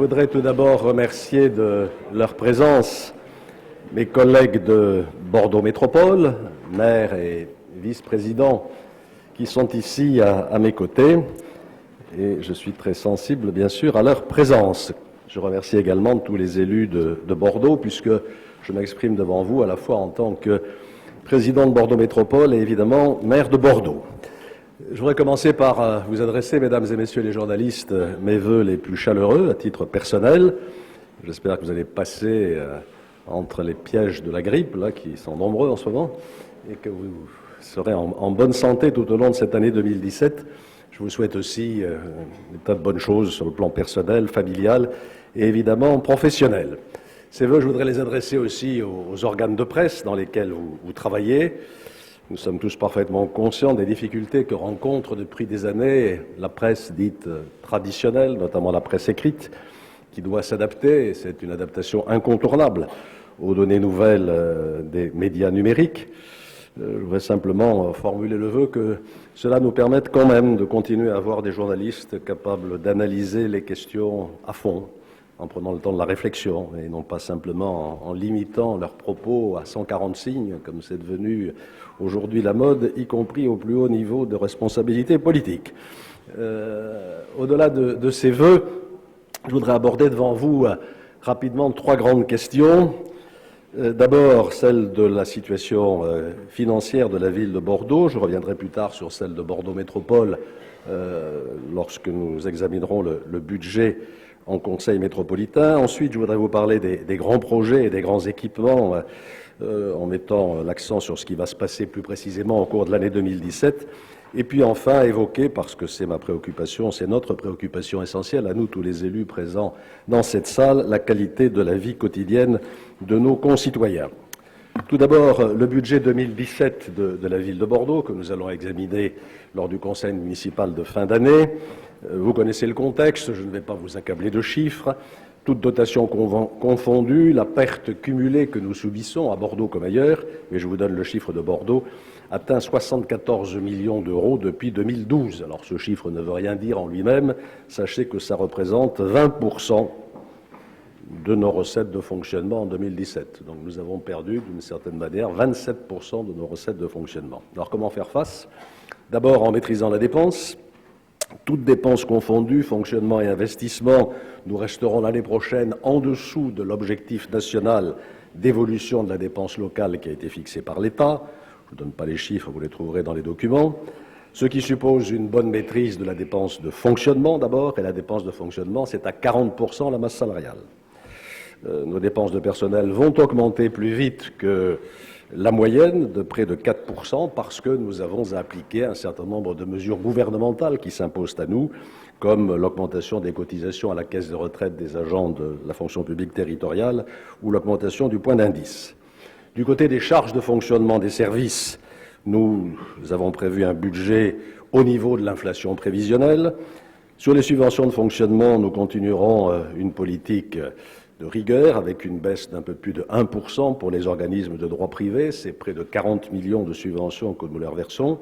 Je voudrais tout d'abord remercier de leur présence mes collègues de Bordeaux Métropole, maire et vice-président, qui sont ici à mes côtés. Et je suis très sensible, bien sûr, à leur présence. Je remercie également tous les élus de Bordeaux, puisque je m'exprime devant vous à la fois en tant que président de Bordeaux Métropole et évidemment maire de Bordeaux. Je voudrais commencer par vous adresser, mesdames et messieurs les journalistes, mes vœux les plus chaleureux à titre personnel. J'espère que vous allez passer entre les pièges de la grippe, là, qui sont nombreux en ce moment, et que vous serez en bonne santé tout au long de cette année 2017. Je vous souhaite aussi des tas de bonnes choses sur le plan personnel, familial et évidemment professionnel. Ces vœux, je voudrais les adresser aussi aux organes de presse dans lesquels vous travaillez. Nous sommes tous parfaitement conscients des difficultés que rencontre depuis des années la presse dite traditionnelle, notamment la presse écrite, qui doit s'adapter, et c'est une adaptation incontournable aux données nouvelles des médias numériques. Je voudrais simplement formuler le vœu que cela nous permette quand même de continuer à avoir des journalistes capables d'analyser les questions à fond, en prenant le temps de la réflexion, et non pas simplement en limitant leurs propos à 140 signes, comme c'est devenu aujourd'hui la mode, y compris au plus haut niveau de responsabilité politique. Au-delà de ces vœux, je voudrais aborder devant vous rapidement trois grandes questions. D'abord, celle de la situation financière de la ville de Bordeaux. Je reviendrai plus tard sur celle de Bordeaux Métropole lorsque nous examinerons le budget en conseil métropolitain. Ensuite, je voudrais vous parler des grands projets et des grands équipements en mettant l'accent sur ce qui va se passer plus précisément au cours de l'année 2017. Et puis enfin évoquer, parce que c'est ma préoccupation, c'est notre préoccupation essentielle, à nous tous les élus présents dans cette salle, la qualité de la vie quotidienne de nos concitoyens. Tout d'abord, le budget 2017 de la ville de Bordeaux, que nous allons examiner lors du conseil municipal de fin d'année. Vous connaissez le contexte, je ne vais pas vous accabler de chiffres. Toute dotation confondue, la perte cumulée que nous subissons à Bordeaux comme ailleurs, mais je vous donne le chiffre de Bordeaux, atteint 74 millions d'euros depuis 2012. Alors ce chiffre ne veut rien dire en lui-même, sachez que ça représente 20% de nos recettes de fonctionnement en 2017. Donc nous avons perdu d'une certaine manière 27% de nos recettes de fonctionnement. Alors comment faire face? D'abord en maîtrisant la dépense. Toutes dépenses confondues, fonctionnement et investissement, nous resterons l'année prochaine en dessous de l'objectif national d'évolution de la dépense locale qui a été fixé par l'État. Je ne vous donne pas les chiffres, vous les trouverez dans les documents. Ce qui suppose une bonne maîtrise de la dépense de fonctionnement d'abord, et la dépense de fonctionnement, c'est à 40% la masse salariale. Nos dépenses de personnel vont augmenter plus vite que la moyenne, de près de 4%, parce que nous avons appliqué un certain nombre de mesures gouvernementales qui s'imposent à nous, comme l'augmentation des cotisations à la caisse de retraite des agents de la fonction publique territoriale ou l'augmentation du point d'indice. Du côté des charges de fonctionnement des services, nous avons prévu un budget au niveau de l'inflation prévisionnelle. Sur les subventions de fonctionnement, nous continuerons une politique de rigueur avec une baisse d'un peu plus de 1% pour les organismes de droit privé. C'est près de 40 millions de subventions que nous leur versons.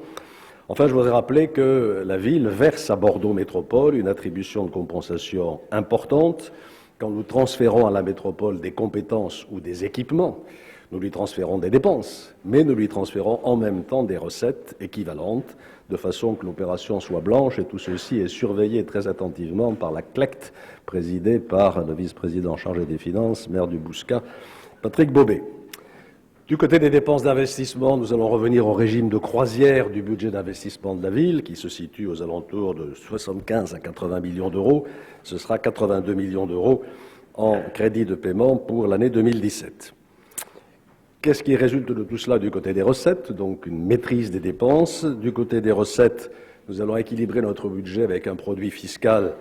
Enfin, je voudrais rappeler que la ville verse à Bordeaux Métropole une attribution de compensation importante. Quand nous transférons à la métropole des compétences ou des équipements, nous lui transférons des dépenses, mais nous lui transférons en même temps des recettes équivalentes, de façon que l'opération soit blanche, et tout ceci est surveillé très attentivement par la CLECT, présidée par le vice-président chargé des Finances, maire du Bouscat, Patrick Bobet. Du côté des dépenses d'investissement, nous allons revenir au régime de croisière du budget d'investissement de la ville, qui se situe aux alentours de 75 à 80 millions d'euros. Ce sera 82 millions d'euros en crédit de paiement pour l'année 2017. Qu'est-ce qui résulte de tout cela du côté des recettes? Donc une maîtrise des dépenses. Du côté des recettes, nous allons équilibrer notre budget avec un produit fiscal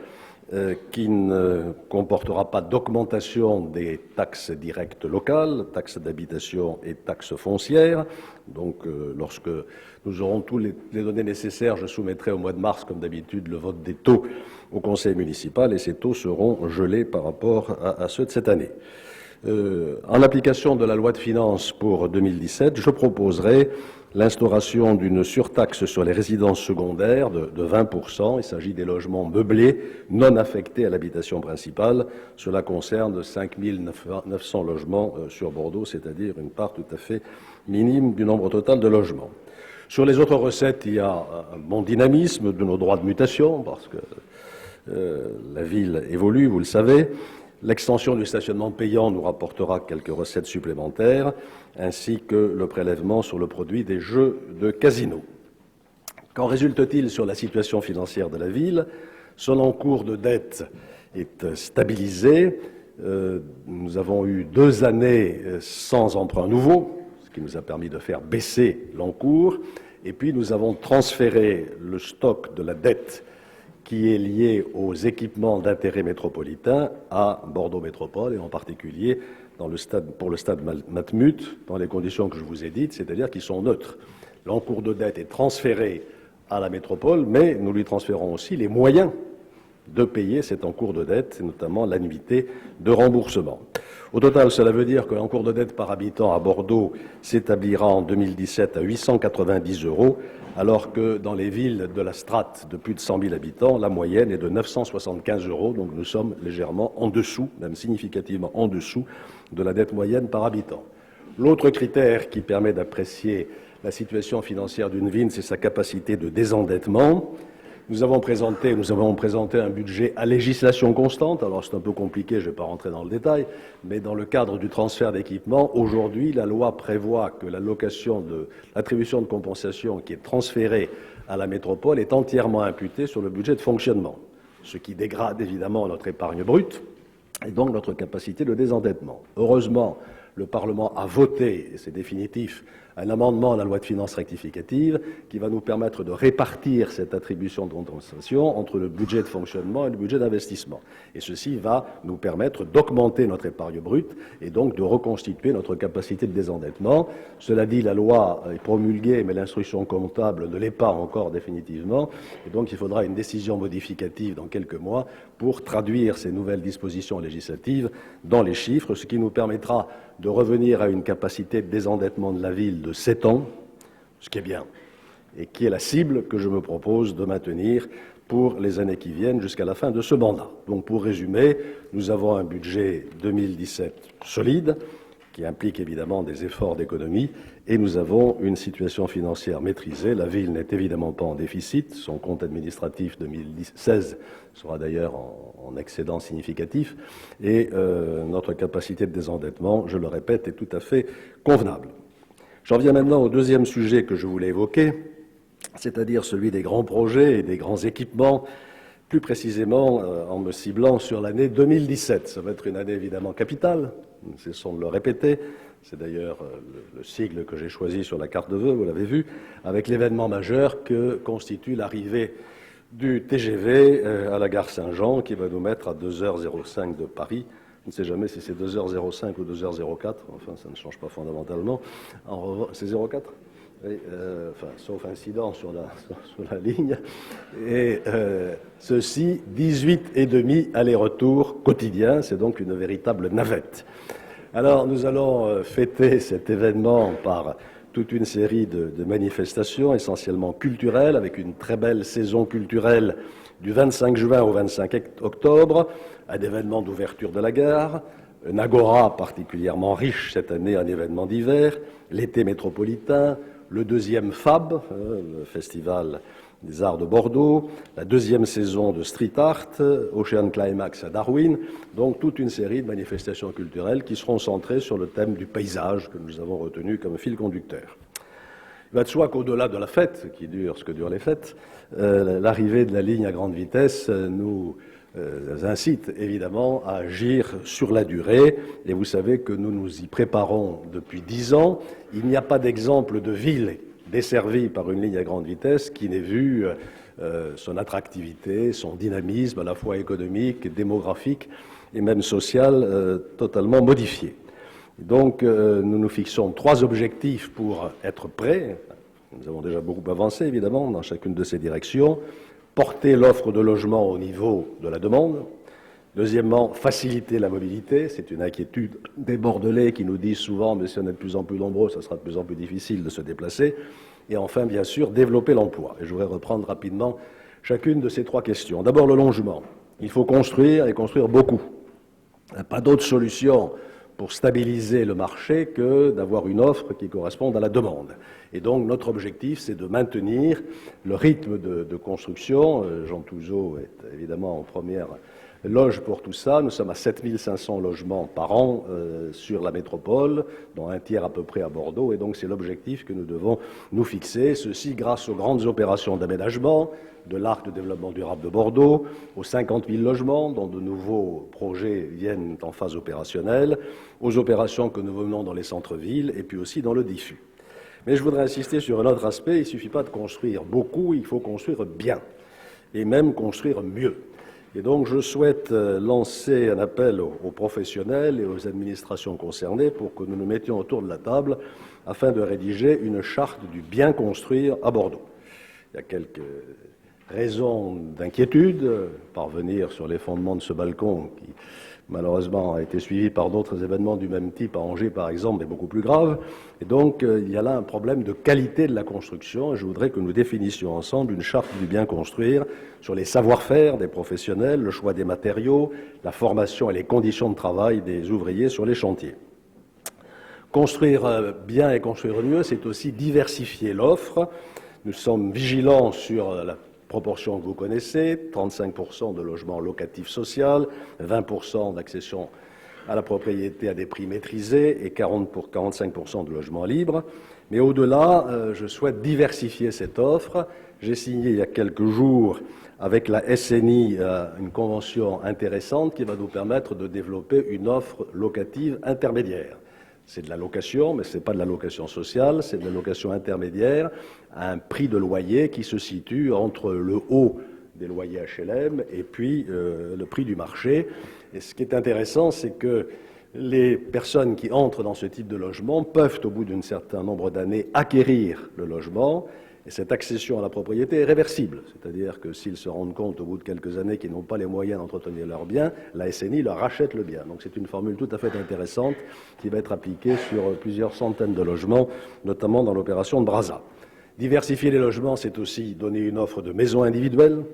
qui ne comportera pas d'augmentation des taxes directes locales, taxes d'habitation et taxes foncières. Donc lorsque nous aurons toutes les données nécessaires, je soumettrai au mois de mars, comme d'habitude, le vote des taux au conseil municipal, et ces taux seront gelés par rapport à ceux de cette année. En application de la loi de finances pour 2017, je proposerai l'instauration d'une surtaxe sur les résidences secondaires de 20%. Il s'agit des logements meublés non affectés à l'habitation principale. Cela concerne 5 900 logements sur Bordeaux, c'est-à-dire une part tout à fait minime du nombre total de logements. Sur les autres recettes, il y a un bon dynamisme de nos droits de mutation, parce que la ville évolue, vous le savez. L'extension du stationnement payant nous rapportera quelques recettes supplémentaires, ainsi que le prélèvement sur le produit des jeux de casino. Qu'en résulte-t-il sur la situation financière de la ville? Son encours de dette est stabilisé. Nous avons eu 2 années sans emprunt nouveau, ce qui nous a permis de faire baisser l'encours. Et puis nous avons transféré le stock de la dette qui est lié aux équipements d'intérêt métropolitain à Bordeaux Métropole, et en particulier pour le stade Matmut, dans les conditions que je vous ai dites, c'est-à-dire qu'ils sont neutres. L'encours de dette est transféré à la métropole, mais nous lui transférons aussi les moyens de payer cet encours de dette, notamment l'annuité de remboursement. Au total, cela veut dire que l'encours de dette par habitant à Bordeaux s'établira en 2017 à 890 €, alors que dans les villes de la strate de plus de 100 000 habitants, la moyenne est de 975 €, donc nous sommes légèrement en dessous, même significativement en dessous, de la dette moyenne par habitant. L'autre critère qui permet d'apprécier la situation financière d'une ville, c'est sa capacité de désendettement. Nous avons présenté un budget à législation constante. Alors c'est un peu compliqué, je ne vais pas rentrer dans le détail, mais dans le cadre du transfert d'équipement, aujourd'hui, la loi prévoit que l'attribution de compensation qui est transférée à la métropole est entièrement imputée sur le budget de fonctionnement, ce qui dégrade évidemment notre épargne brute et donc notre capacité de désendettement. Heureusement, le Parlement a voté, et c'est définitif, un amendement à la loi de finances rectificative qui va nous permettre de répartir cette attribution de compensation entre le budget de fonctionnement et le budget d'investissement. Et ceci va nous permettre d'augmenter notre épargne brute et donc de reconstituer notre capacité de désendettement. Cela dit, la loi est promulguée, mais l'instruction comptable ne l'est pas encore définitivement. Et donc il faudra une décision modificative dans quelques mois pour traduire ces nouvelles dispositions législatives dans les chiffres, ce qui nous permettra de revenir à une capacité de désendettement de la ville de 7 ans, ce qui est bien, et qui est la cible que je me propose de maintenir pour les années qui viennent jusqu'à la fin de ce mandat. Donc pour résumer, nous avons un budget 2017 solide, qui implique évidemment des efforts d'économie, et nous avons une situation financière maîtrisée. La ville n'est évidemment pas en déficit, son compte administratif 2016 sera d'ailleurs en excédent significatif, et notre capacité de désendettement, je le répète, est tout à fait convenable. J'en viens maintenant au deuxième sujet que je voulais évoquer, c'est-à-dire celui des grands projets et des grands équipements, plus précisément en me ciblant sur l'année 2017. Ça va être une année évidemment capitale, nous ne cessons de le répéter, c'est d'ailleurs le sigle que j'ai choisi sur la carte de vœux, vous l'avez vu, avec l'événement majeur que constitue l'arrivée du TGV à la gare Saint-Jean, qui va nous mettre à 2h05 de Paris. Je ne sais jamais si c'est 2h05 ou 2h04, enfin ça ne change pas fondamentalement. C'est 04 ? Oui, sauf incident sur la ligne. Et ceci, 18,5 allers-retours quotidiens, c'est donc une véritable navette. Alors nous allons fêter cet événement par toute une série de manifestations, essentiellement culturelles, avec une très belle saison culturelle du 25 juin au 25 octobre, un événement d'ouverture de la gare, un agora particulièrement riche cette année, un événement d'hiver, l'été métropolitain, le deuxième FAB, le Festival des Arts de Bordeaux, la deuxième saison de Street Art, Ocean Climax à Darwin, donc toute une série de manifestations culturelles qui seront centrées sur le thème du paysage que nous avons retenu comme fil conducteur. Il va de soi qu'au-delà de la fête, qui dure ce que durent les fêtes, l'arrivée de la ligne à grande vitesse nous incite évidemment à agir sur la durée, et vous savez que nous nous y préparons depuis 10 ans. Il n'y a pas d'exemple de ville desservie par une ligne à grande vitesse qui n'ait vu son attractivité, son dynamisme à la fois économique, démographique et même social totalement modifié. Donc nous nous fixons 3 objectifs pour être prêts. Nous avons déjà beaucoup avancé évidemment dans chacune de ces directions. Porter l'offre de logement au niveau de la demande, Deuxièmement, faciliter la mobilité. C'est une inquiétude des Bordelais qui nous disent souvent « mais si on est de plus en plus nombreux, ça sera de plus en plus difficile de se déplacer ». Et enfin, bien sûr, développer l'emploi. Et je voudrais reprendre rapidement chacune de ces trois questions. D'abord, le logement. Il faut construire et construire beaucoup. Il n'y a pas d'autre solution pour stabiliser le marché que d'avoir une offre qui corresponde à la demande. Et donc, notre objectif, c'est de maintenir le rythme de construction. Jean Touzeau est évidemment en première loge pour tout ça. Nous sommes à 7500 logements par an sur la métropole, dont un tiers à peu près à Bordeaux. Et donc, c'est l'objectif que nous devons nous fixer. Ceci grâce aux grandes opérations d'aménagement, de l'arc de développement durable de Bordeaux, aux 50 000 logements dont de nouveaux projets viennent en phase opérationnelle, aux opérations que nous menons dans les centres-villes et puis aussi dans le diffus. Mais je voudrais insister sur un autre aspect, il ne suffit pas de construire beaucoup, il faut construire bien, et même construire mieux. Et donc je souhaite lancer un appel aux professionnels et aux administrations concernées pour que nous nous mettions autour de la table afin de rédiger une charte du bien construire à Bordeaux. Il y a quelques raison d'inquiétude, parvenir sur les fondements de ce balcon qui malheureusement a été suivi par d'autres événements du même type à Angers par exemple, mais beaucoup plus grave. Et donc il y a là un problème de qualité de la construction et je voudrais que nous définissions ensemble une charte du bien construire sur les savoir-faire des professionnels, le choix des matériaux, la formation et les conditions de travail des ouvriers sur les chantiers. Construire bien et construire mieux, c'est aussi diversifier l'offre. Nous sommes vigilants sur la proportion que vous connaissez, 35% de logements locatifs sociaux, 20% d'accession à la propriété à des prix maîtrisés et 45% de logements libres. Mais au-delà, je souhaite diversifier cette offre. J'ai signé il y a quelques jours avec la SNI une convention intéressante qui va nous permettre de développer une offre locative intermédiaire. C'est de la location, mais ce n'est pas de la location sociale, c'est de la location intermédiaire à un prix de loyer qui se situe entre le haut des loyers HLM et puis le prix du marché. Et ce qui est intéressant, c'est que les personnes qui entrent dans ce type de logement peuvent, au bout d'un certain nombre d'années, acquérir le logement. Et cette accession à la propriété est réversible, c'est-à-dire que s'ils se rendent compte au bout de quelques années qu'ils n'ont pas les moyens d'entretenir leurs biens, la SNI leur rachète le bien. Donc c'est une formule tout à fait intéressante qui va être appliquée sur plusieurs centaines de logements, notamment dans l'opération de Brazza. Diversifier les logements, c'est aussi donner une offre de maisons individuelles.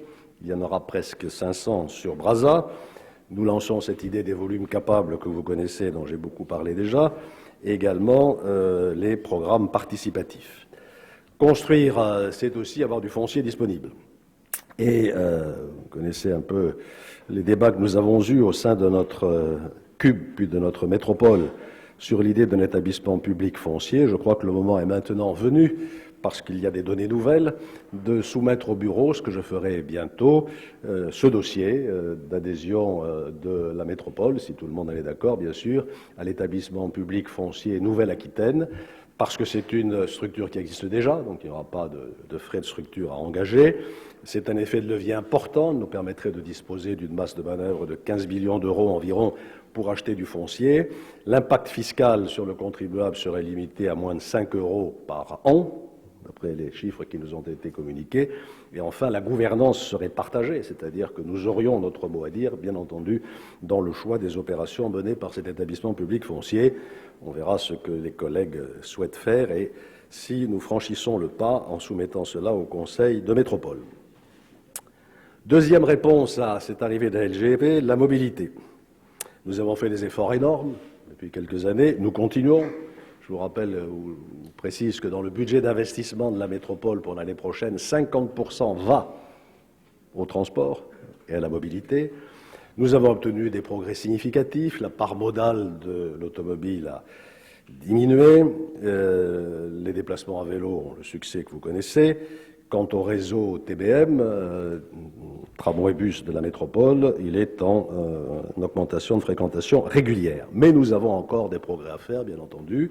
Il y en aura presque 500 sur Brazza. Nous lançons cette idée des volumes capables que vous connaissez, dont j'ai beaucoup parlé déjà, et également les programmes participatifs. Construire, c'est aussi avoir du foncier disponible. Et vous connaissez un peu les débats que nous avons eus au sein de notre CUB, puis de notre métropole, sur l'idée d'un établissement public foncier. Je crois que le moment est maintenant venu, parce qu'il y a des données nouvelles, de soumettre au bureau, ce que je ferai bientôt, ce dossier d'adhésion de la métropole, si tout le monde en est d'accord, bien sûr, à l'établissement public foncier Nouvelle-Aquitaine, parce que c'est une structure qui existe déjà, donc il n'y aura pas de frais de structure à engager. C'est un effet de levier important, nous permettrait de disposer d'une masse de manœuvre de 15 millions d'euros environ pour acheter du foncier. L'impact fiscal sur le contribuable serait limité à moins de 5 euros par an, d'après les chiffres qui nous ont été communiqués. Et enfin, la gouvernance serait partagée, c'est-à-dire que nous aurions notre mot à dire, bien entendu, dans le choix des opérations menées par cet établissement public foncier. On verra ce que les collègues souhaitent faire et si nous franchissons le pas en soumettant cela au Conseil de métropole. Deuxième réponse à cette arrivée de la LGV, la mobilité. Nous avons fait des efforts énormes depuis quelques années, nous continuons. Je vous rappelle ou précise que dans le budget d'investissement de la métropole pour l'année prochaine, 50% va au transport et à la mobilité. Nous avons obtenu des progrès significatifs. La part modale de l'automobile a diminué. Les déplacements à vélo ont le succès que vous connaissez. Quant au réseau TBM, tramway-bus de la métropole, il est en augmentation de fréquentation régulière. Mais nous avons encore des progrès à faire, bien entendu.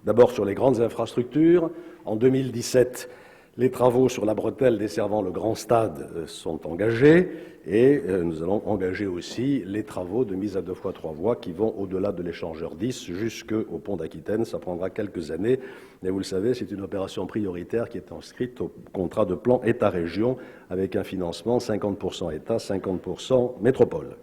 D'abord sur les grandes infrastructures. En 2017, les travaux sur la bretelle desservant le Grand Stade sont engagés et nous allons engager aussi les travaux de mise à 2 fois 3 voies qui vont au-delà de l'échangeur 10 jusqu'au pont d'Aquitaine. Ça prendra quelques années, mais vous le savez, c'est une opération prioritaire qui est inscrite au contrat de plan État-région avec un financement 50% État, 50% métropole.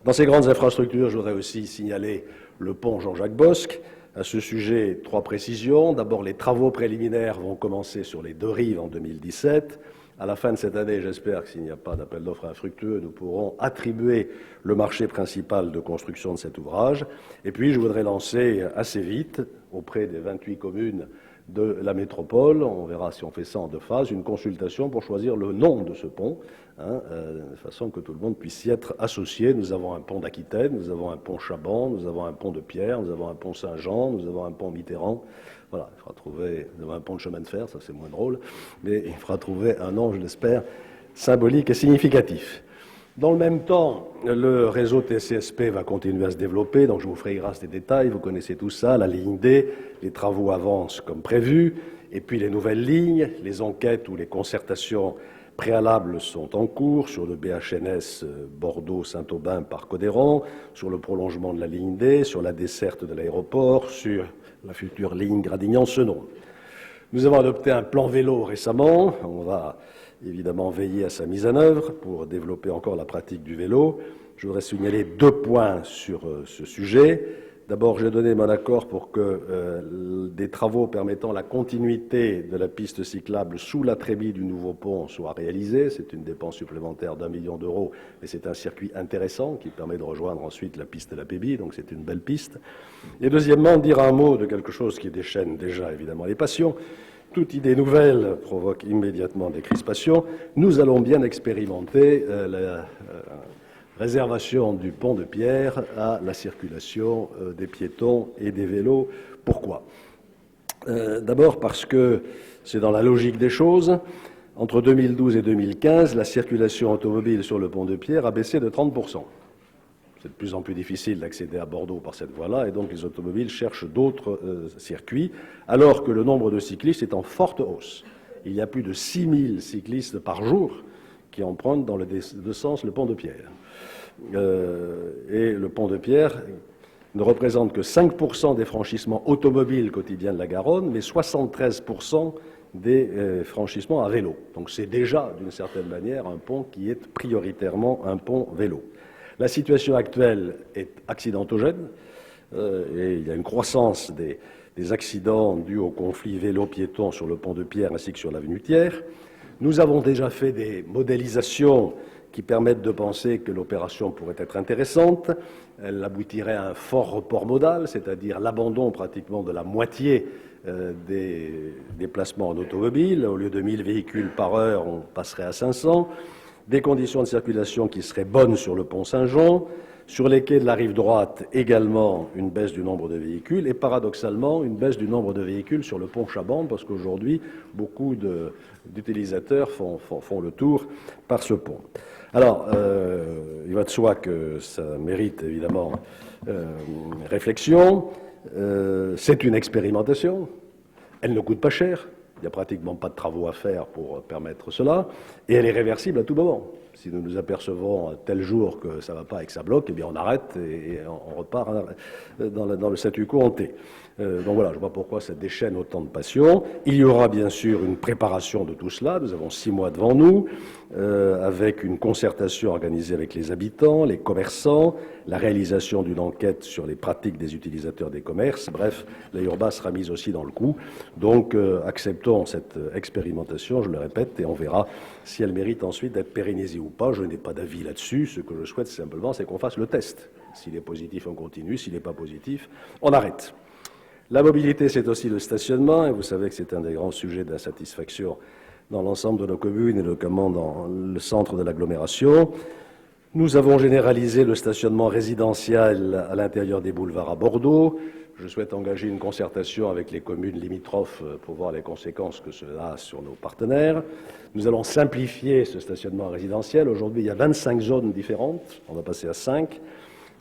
Dans ces grandes infrastructures, je voudrais aussi signaler le pont Jean-Jacques Bosque. À ce sujet, 3 précisions. D'abord, les travaux préliminaires vont commencer sur les 2 rives en 2017. À la fin de cette année, j'espère que s'il n'y a pas d'appel d'offres infructueux, nous pourrons attribuer le marché principal de construction de cet ouvrage. Et puis, je voudrais lancer assez vite, auprès des 28 communes de la métropole, on verra si on fait ça en 2 phases, une consultation pour choisir le nom de ce pont, de façon que tout le monde puisse y être associé. Nous avons un pont d'Aquitaine, nous avons un pont Chaban, nous avons un pont de Pierre, nous avons un pont Saint-Jean, nous avons un pont Mitterrand. Voilà, il faudra trouver, nous avons un pont de chemin de fer, ça c'est moins drôle, mais il faudra trouver un nom, je l'espère, symbolique et significatif. Dans le même temps, le réseau TCSP va continuer à se développer, donc je vous ferai grâce des détails, vous connaissez tout ça, la ligne D, les travaux avancent comme prévu, et puis les nouvelles lignes, les enquêtes ou les concertations préalables sont en cours sur le BHNS Bordeaux-Saint-Aubin par Codéran, sur le prolongement de la ligne D, sur la desserte de l'aéroport, sur la future ligne Gradignan-Senon. Nous avons adopté un plan vélo récemment, on va évidemment veiller à sa mise en œuvre pour développer encore la pratique du vélo. Je voudrais signaler 2 points sur ce sujet. D'abord, j'ai donné mon accord pour que des travaux permettant la continuité de la piste cyclable sous la trémie du nouveau pont soient réalisés. C'est une dépense supplémentaire d'1 million d'euros, mais c'est un circuit intéressant qui permet de rejoindre ensuite la piste de la Pébi, donc c'est une belle piste. Et deuxièmement, dire un mot de quelque chose qui déchaîne déjà évidemment les passions. Toute idée nouvelle provoque immédiatement des crispations. Nous allons bien expérimenter la réservation du pont de Pierre à la circulation des piétons et des vélos. Pourquoi ? D'abord parce que c'est dans la logique des choses. Entre 2012 et 2015, la circulation automobile sur le pont de Pierre a baissé de 30%. C'est de plus en plus difficile d'accéder à Bordeaux par cette voie-là, et donc les automobiles cherchent d'autres circuits, alors que le nombre de cyclistes est en forte hausse. Il y a plus de 6000 cyclistes par jour qui empruntent dans les 2 sens le pont de Pierre. Et le pont de Pierre ne représente que 5% des franchissements automobiles quotidiens de la Garonne, mais 73% des franchissements à vélo. Donc c'est déjà, d'une certaine manière, un pont qui est prioritairement un pont vélo. La situation actuelle est accidentogène et il y a une croissance des accidents dus au conflit vélo-piéton sur le pont de Pierre ainsi que sur l'avenue Thiers. Nous avons déjà fait des modélisations qui permettent de penser que l'opération pourrait être intéressante. Elle aboutirait à un fort report modal, c'est-à-dire l'abandon pratiquement de la moitié des déplacements en automobile. Au lieu de 1000 véhicules par heure, on passerait à 500. Des conditions de circulation qui seraient bonnes sur le pont Saint-Jean, sur les quais de la rive droite également une baisse du nombre de véhicules et paradoxalement une baisse du nombre de véhicules sur le pont Chaban parce qu'aujourd'hui beaucoup d'utilisateurs font le tour par ce pont. Alors, il va de soi que ça mérite évidemment réflexion. C'est une expérimentation, elle ne coûte pas cher. Il n'y a pratiquement pas de travaux à faire pour permettre cela, et elle est réversible à tout moment. Si nous nous apercevons tel jour que ça ne va pas et que ça bloque, eh bien on arrête et on repart dans le statu quo ante. Donc voilà, je vois pourquoi ça déchaîne autant de passion. Il y aura bien sûr une préparation de tout cela. Nous avons 6 mois devant nous, avec une concertation organisée avec les habitants, les commerçants, la réalisation d'une enquête sur les pratiques des utilisateurs des commerces. Bref, la Urba sera mise aussi dans le coup. Donc acceptons cette expérimentation, je le répète, et on verra si elle mérite ensuite d'être pérennisée ou pas. Je n'ai pas d'avis là-dessus. Ce que je souhaite simplement, c'est qu'on fasse le test. S'il est positif, on continue. S'il n'est pas positif, on arrête. La mobilité, c'est aussi le stationnement, et vous savez que c'est un des grands sujets d'insatisfaction dans l'ensemble de nos communes, et notamment dans le centre de l'agglomération. Nous avons généralisé le stationnement résidentiel à l'intérieur des boulevards à Bordeaux. Je souhaite engager une concertation avec les communes limitrophes pour voir les conséquences que cela a sur nos partenaires. Nous allons simplifier ce stationnement résidentiel. Aujourd'hui, il y a 25 zones différentes. On va passer à 5.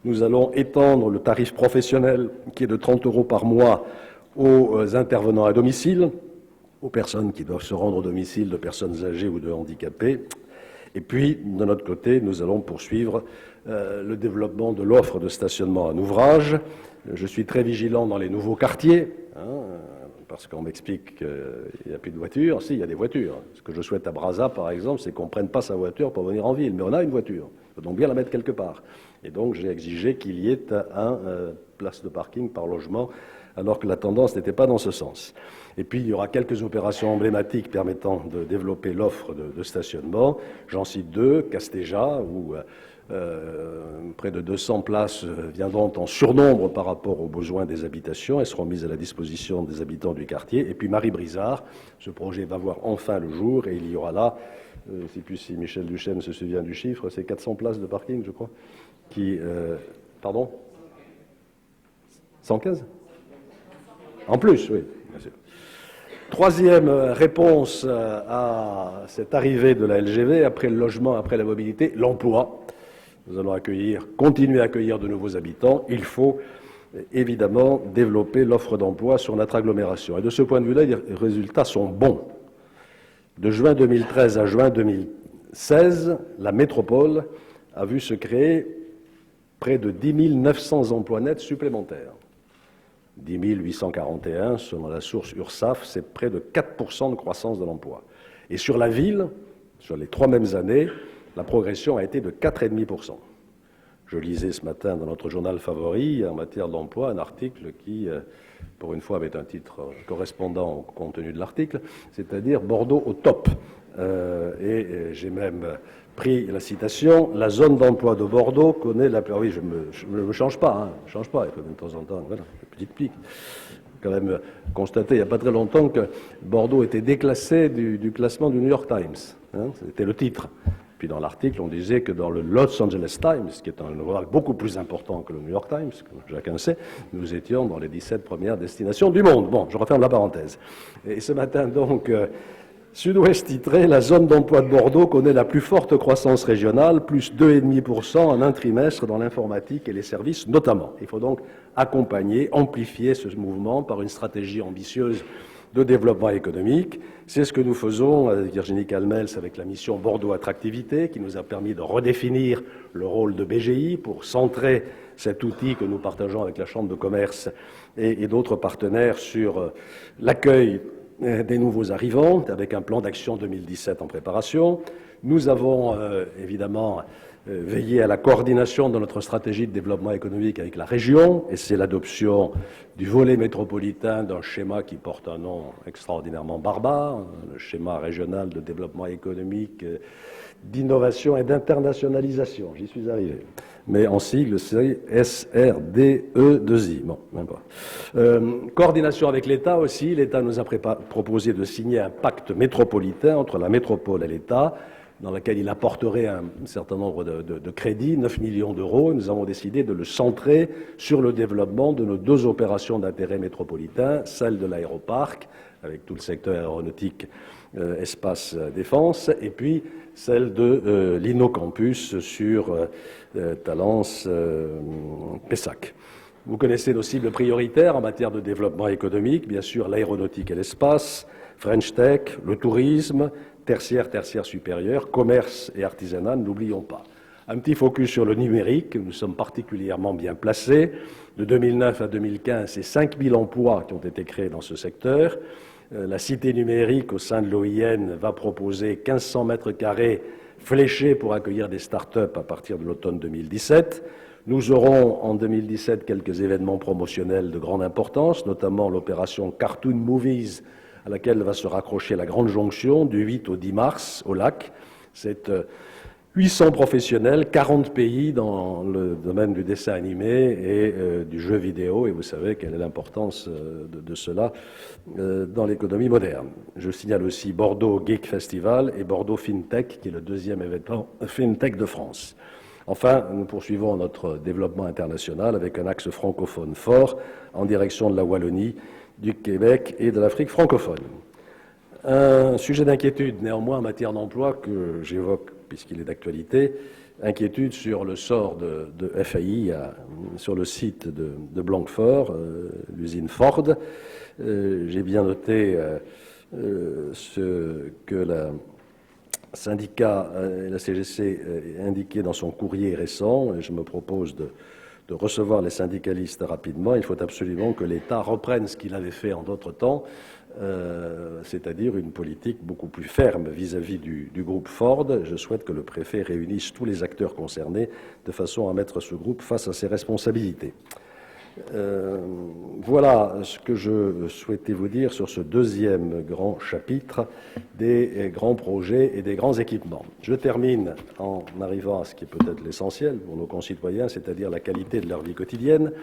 Nous allons étendre le tarif professionnel qui est de 30 € par mois aux intervenants à domicile, aux personnes qui doivent se rendre au domicile de personnes âgées ou de handicapés. Et puis, de notre côté, nous allons poursuivre le développement de l'offre de stationnement en ouvrage. Je suis très vigilant dans les nouveaux quartiers, parce qu'on m'explique qu'il n'y a plus de voitures. Si, il y a des voitures. Ce que je souhaite à Brazza, par exemple, c'est qu'on ne prenne pas sa voiture pour venir en ville. Mais on a une voiture. Il faut donc bien la mettre quelque part. Et donc j'ai exigé qu'il y ait un place de parking par logement, alors que la tendance n'était pas dans ce sens. Et puis il y aura quelques opérations emblématiques permettant de développer l'offre de stationnement. J'en cite deux, Castéja, où près de 200 places viendront en surnombre par rapport aux besoins des habitations et seront mises à la disposition des habitants du quartier. Et puis Marie-Brizard, ce projet va voir enfin le jour et il y aura là, je ne sais plus si Michel Duchesne se souvient du chiffre, c'est 400 places de parking, je crois, qui... pardon 115 En plus, oui, bien sûr. Troisième réponse à cette arrivée de la LGV, après le logement, après la mobilité, l'emploi. Nous allons continuer à accueillir de nouveaux habitants. Il faut évidemment développer l'offre d'emploi sur notre agglomération. Et de ce point de vue-là, les résultats sont bons. De juin 2013 à juin 2016, la métropole a vu se créer près de 10 900 emplois nets supplémentaires. 10 841, selon la source URSSAF, c'est près de 4% de croissance de l'emploi. Et sur la ville, sur les 3 mêmes années, la progression a été de 4,5%. Je lisais ce matin dans notre journal favori, en matière d'emploi, un article qui, pour une fois, avait un titre correspondant au contenu de l'article, c'est-à-dire Bordeaux au top. Et j'ai même pris la citation, la zone d'emploi de Bordeaux connaît la... Oui, je ne me change pas, il faut de temps en temps, voilà, une petite pique. Quand même constaté il n'y a pas très longtemps que Bordeaux était déclassé du classement du New York Times. C'était le titre. Puis dans l'article, on disait que dans le Los Angeles Times, qui est un journal beaucoup plus important que le New York Times, comme chacun sait, nous étions dans les 17 premières destinations du monde. Bon, je referme la parenthèse. Et ce matin, donc, Sud-Ouest titré, la zone d'emploi de Bordeaux connaît la plus forte croissance régionale, plus 2,5% en un trimestre dans l'informatique et les services notamment. Il faut donc accompagner, amplifier ce mouvement par une stratégie ambitieuse de développement économique. C'est ce que nous faisons avec Virginie Calmels avec la mission Bordeaux Attractivité, qui nous a permis de redéfinir le rôle de BGI pour centrer cet outil que nous partageons avec la Chambre de commerce et d'autres partenaires sur l'accueil des nouveaux arrivants, avec un plan d'action 2017 en préparation. Nous avons évidemment veillé à la coordination de notre stratégie de développement économique avec la région, et c'est l'adoption du volet métropolitain d'un schéma qui porte un nom extraordinairement barbare, le schéma régional de développement économique, d'innovation et d'internationalisation. J'y suis arrivé. Mais en sigle, c'est SRDE2I. Bon, même pas. Coordination avec l'État aussi. L'État nous a proposé de signer un pacte métropolitain entre la métropole et l'État, dans lequel il apporterait un certain nombre de crédits, 9 millions d'euros. Nous avons décidé de le centrer sur le développement de nos deux opérations d'intérêt métropolitain, celle de l'aéroparc, avec tout le secteur aéronautique, espace défense, et puis celle de l'Innocampus sur Talence, Pessac. Vous connaissez nos cibles prioritaires en matière de développement économique, bien sûr l'aéronautique et l'espace, French Tech, le tourisme, tertiaire supérieur, commerce et artisanat, n'oublions pas. Un petit focus sur le numérique, nous sommes particulièrement bien placés. De 2009 à 2015, c'est 5 000 emplois qui ont été créés dans ce secteur. La cité numérique au sein de l'OIN va proposer 1500 mètres carrés fléchés pour accueillir des start-up à partir de l'automne 2017. Nous aurons en 2017 quelques événements promotionnels de grande importance, notamment l'opération Cartoon Movies, à laquelle va se raccrocher la Grande Jonction du 8 au 10 mars au lac. C'est 800 professionnels, 40 pays dans le domaine du dessin animé et du jeu vidéo, et vous savez quelle est l'importance de cela dans l'économie moderne. Je signale aussi Bordeaux Geek Festival et Bordeaux FinTech, qui est le deuxième événement FinTech de France. Enfin, nous poursuivons notre développement international avec un axe francophone fort en direction de la Wallonie, du Québec et de l'Afrique francophone. Un sujet d'inquiétude, néanmoins, en matière d'emploi que j'évoque puisqu'il est d'actualité, inquiétude sur le sort de FAI sur le site de Blanquefort, l'usine Ford. J'ai bien noté ce que la syndicat et la CGC indiqué dans son courrier récent, et je me propose de recevoir les syndicalistes rapidement. Il faut absolument que l'État reprenne ce qu'il avait fait en d'autres temps, c'est-à-dire une politique beaucoup plus ferme vis-à-vis du groupe Ford. Je souhaite que le préfet réunisse tous les acteurs concernés de façon à mettre ce groupe face à ses responsabilités. Voilà ce que je souhaitais vous dire sur ce deuxième grand chapitre des grands projets et des grands équipements. Je termine en arrivant à ce qui est peut-être l'essentiel pour nos concitoyens, c'est-à-dire la qualité de leur vie quotidienne.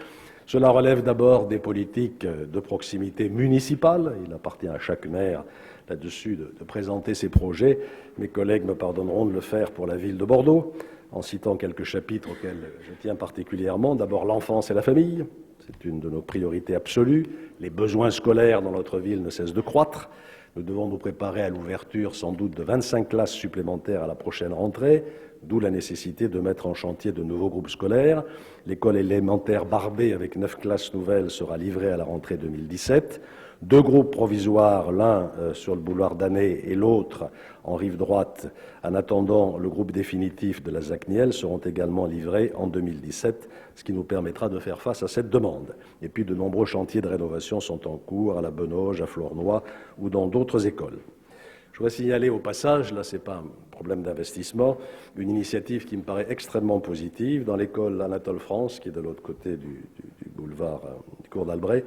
Cela relève d'abord des politiques de proximité municipale. Il appartient à chaque maire là-dessus de présenter ses projets. Mes collègues me pardonneront de le faire pour la ville de Bordeaux, en citant quelques chapitres auxquels je tiens particulièrement. D'abord, l'enfance et la famille. C'est une de nos priorités absolues. Les besoins scolaires dans notre ville ne cessent de croître. Nous devons nous préparer à l'ouverture sans doute de 25 classes supplémentaires à la prochaine rentrée, d'où la nécessité de mettre en chantier de nouveaux groupes scolaires. L'école élémentaire Barbé, avec 9 classes nouvelles, sera livrée à la rentrée 2017. 2 groupes provisoires, l'un sur le boulevard d'Année et l'autre en rive droite, en attendant le groupe définitif de la ZAC-Niel, seront également livrés en 2017, ce qui nous permettra de faire face à cette demande. Et puis de nombreux chantiers de rénovation sont en cours à la Benauge, à Flornoy ou dans d'autres écoles. Je voudrais signaler au passage, là c'est pas un problème d'investissement, une initiative qui me paraît extrêmement positive dans l'école Anatole France, qui est de l'autre côté du boulevard du cours d'Albret.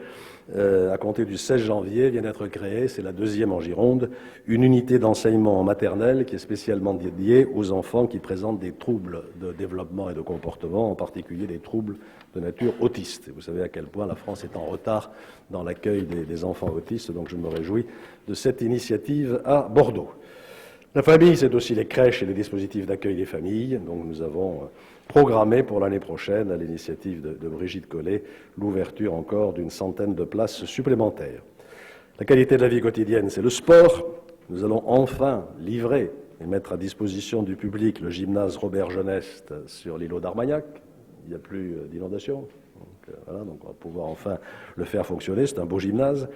À compter du 16 janvier vient d'être créée, c'est la 2e en Gironde, une unité d'enseignement en maternelle qui est spécialement dédiée aux enfants qui présentent des troubles de développement et de comportement, en particulier des troubles de nature autiste. Vous savez à quel point la France est en retard dans l'accueil des enfants autistes, donc je me réjouis de cette initiative à Bordeaux. La famille, c'est aussi les crèches et les dispositifs d'accueil des familles. Donc nous avons programmé pour l'année prochaine, à l'initiative de Brigitte Collet, l'ouverture encore d'une centaine de places supplémentaires. La qualité de la vie quotidienne, c'est le sport. Nous allons enfin livrer et mettre à disposition du public le gymnase Robert Geneste sur l'îlot d'Armagnac. Il n'y a plus d'inondation. Donc on va pouvoir enfin le faire fonctionner. C'est un beau gymnase.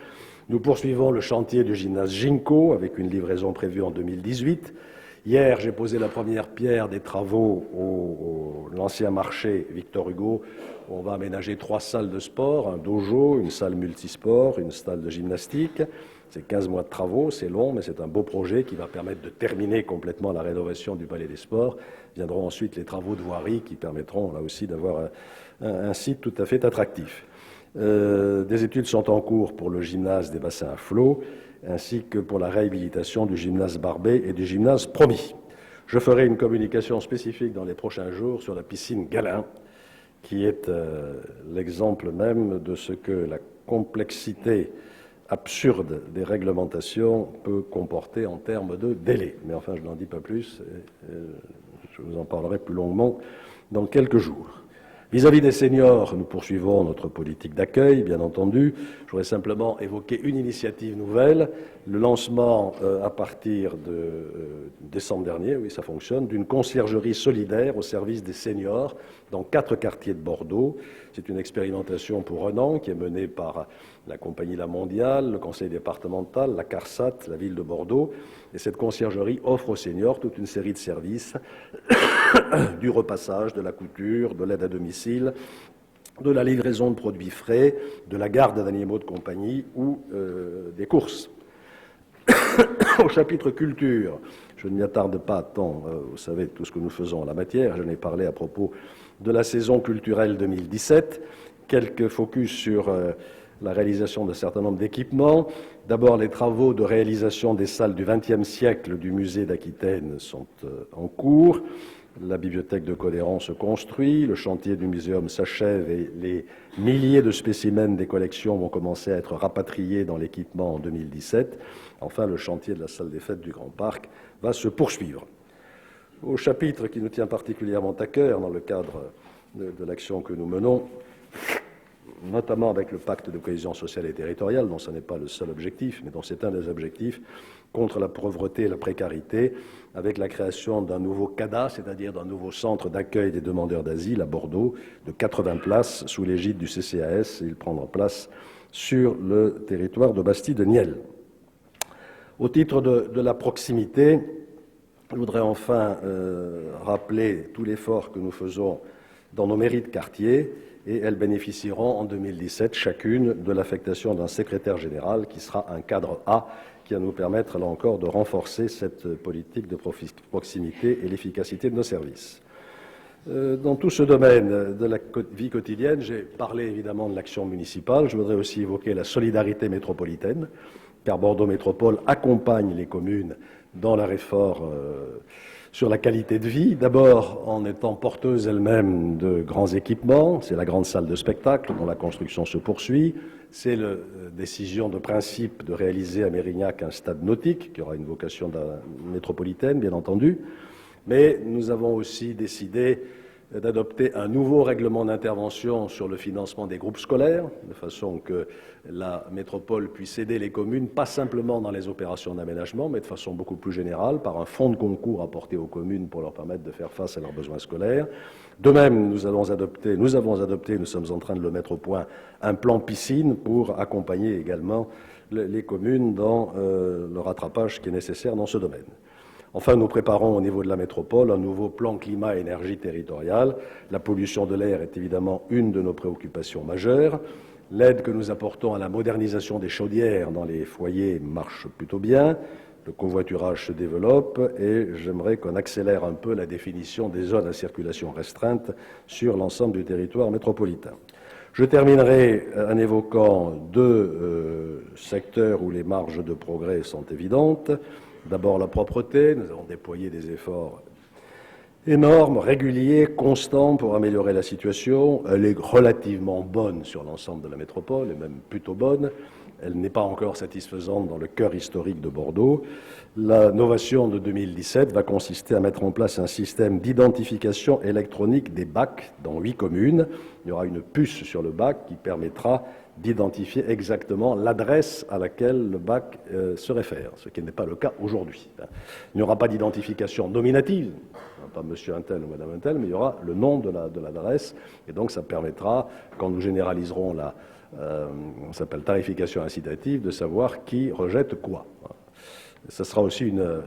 Nous poursuivons le chantier du gymnase Ginko avec une livraison prévue en 2018. Hier, j'ai posé la première pierre des travaux au l'ancien marché Victor Hugo. On va aménager 3 salles de sport, un dojo, une salle multisport, une salle de gymnastique. C'est 15 mois de travaux, c'est long, mais c'est un beau projet qui va permettre de terminer complètement la rénovation du Palais des Sports. Viendront ensuite les travaux de voirie qui permettront là aussi d'avoir un site tout à fait attractif. Des études sont en cours pour le gymnase des bassins à flot, ainsi que pour la réhabilitation du gymnase Barbet et du gymnase Promis. Je ferai une communication spécifique dans les prochains jours sur la piscine Galin, qui est l'exemple même de ce que la complexité absurde des réglementations peut comporter en termes de délai. Mais enfin, je n'en dis pas plus, je vous en parlerai plus longuement dans quelques jours. Vis-à-vis des seniors, nous poursuivons notre politique d'accueil, bien entendu. Je voudrais simplement évoquer une initiative nouvelle, le lancement à partir de décembre dernier, oui ça fonctionne, d'une conciergerie solidaire au service des seniors dans 4 quartiers de Bordeaux. C'est une expérimentation pour 1 an qui est menée par la Compagnie La Mondiale, le Conseil départemental, la CARSAT, la ville de Bordeaux. Et cette conciergerie offre aux seniors toute une série de services, du repassage, de la couture, de l'aide à domicile, de la livraison de produits frais, de la garde d'animaux de compagnie ou des courses. Au chapitre culture, je ne m'y attarde pas tant, vous savez tout ce que nous faisons en la matière, je n'ai parlé à propos de la saison culturelle 2017, quelques focus sur la réalisation d'un certain nombre d'équipements. D'abord, les travaux de réalisation des salles du XXe siècle du musée d'Aquitaine sont en cours. La bibliothèque de Codéran se construit, le chantier du muséum s'achève et les milliers de spécimens des collections vont commencer à être rapatriés dans l'équipement en 2017. Enfin, le chantier de la salle des fêtes du Grand Parc va se poursuivre. Au chapitre qui nous tient particulièrement à cœur dans le cadre de l'action que nous menons, notamment avec le pacte de cohésion sociale et territoriale, dont ce n'est pas le seul objectif, mais dont c'est un des objectifs, contre la pauvreté et la précarité, avec la création d'un nouveau CADA, c'est-à-dire d'un nouveau centre d'accueil des demandeurs d'asile à Bordeaux, de 80 places sous l'égide du CCAS. Il prendra place sur le territoire de Bastille-de-Niel. Au titre de la proximité, je voudrais enfin rappeler tout l'effort que nous faisons dans nos mairies de quartier, et elles bénéficieront en 2017 chacune de l'affectation d'un secrétaire général qui sera un cadre A, qui va nous permettre, là encore, de renforcer cette politique de proximité et l'efficacité de nos services. Dans tout ce domaine de la vie quotidienne, j'ai parlé évidemment de l'action municipale. Je voudrais aussi évoquer la solidarité métropolitaine, car Bordeaux Métropole accompagne les communes dans leur effort sur la qualité de vie, d'abord en étant porteuse elle-même de grands équipements. C'est la grande salle de spectacle dont la construction se poursuit. C'est la décision de principe de réaliser à Mérignac un stade nautique qui aura une vocation métropolitaine, bien entendu. Mais nous avons aussi décidé d'adopter un nouveau règlement d'intervention sur le financement des groupes scolaires, de façon que la métropole puisse aider les communes, pas simplement dans les opérations d'aménagement, mais de façon beaucoup plus générale, par un fonds de concours apporté aux communes pour leur permettre de faire face à leurs besoins scolaires. De même, nous avons adopté, nous sommes en train de le mettre au point, un plan piscine pour accompagner également les communes dans le rattrapage qui est nécessaire dans ce domaine. Enfin, nous préparons au niveau de la métropole un nouveau plan climat-énergie territorial. La pollution de l'air est évidemment une de nos préoccupations majeures. L'aide que nous apportons à la modernisation des chaudières dans les foyers marche plutôt bien. Le covoiturage se développe et j'aimerais qu'on accélère un peu la définition des zones à circulation restreinte sur l'ensemble du territoire métropolitain. Je terminerai en évoquant deux secteurs où les marges de progrès sont évidentes. D'abord la propreté, nous avons déployé des efforts énormes, réguliers, constants pour améliorer la situation. Elle est relativement bonne sur l'ensemble de la métropole, et même plutôt bonne. Elle n'est pas encore satisfaisante dans le cœur historique de Bordeaux. La novation de 2017 va consister à mettre en place un système d'identification électronique des bacs dans 8 communes. Il y aura une puce sur le bac qui permettra d'identifier exactement l'adresse à laquelle le bac se réfère, ce qui n'est pas le cas aujourd'hui. Il n'y aura pas d'identification nominative, pas monsieur un tel ou madame un tel, mais il y aura le nom de l'adresse, et donc ça permettra, quand nous généraliserons la on s'appelle tarification incitative, de savoir qui rejette quoi. Ce sera aussi une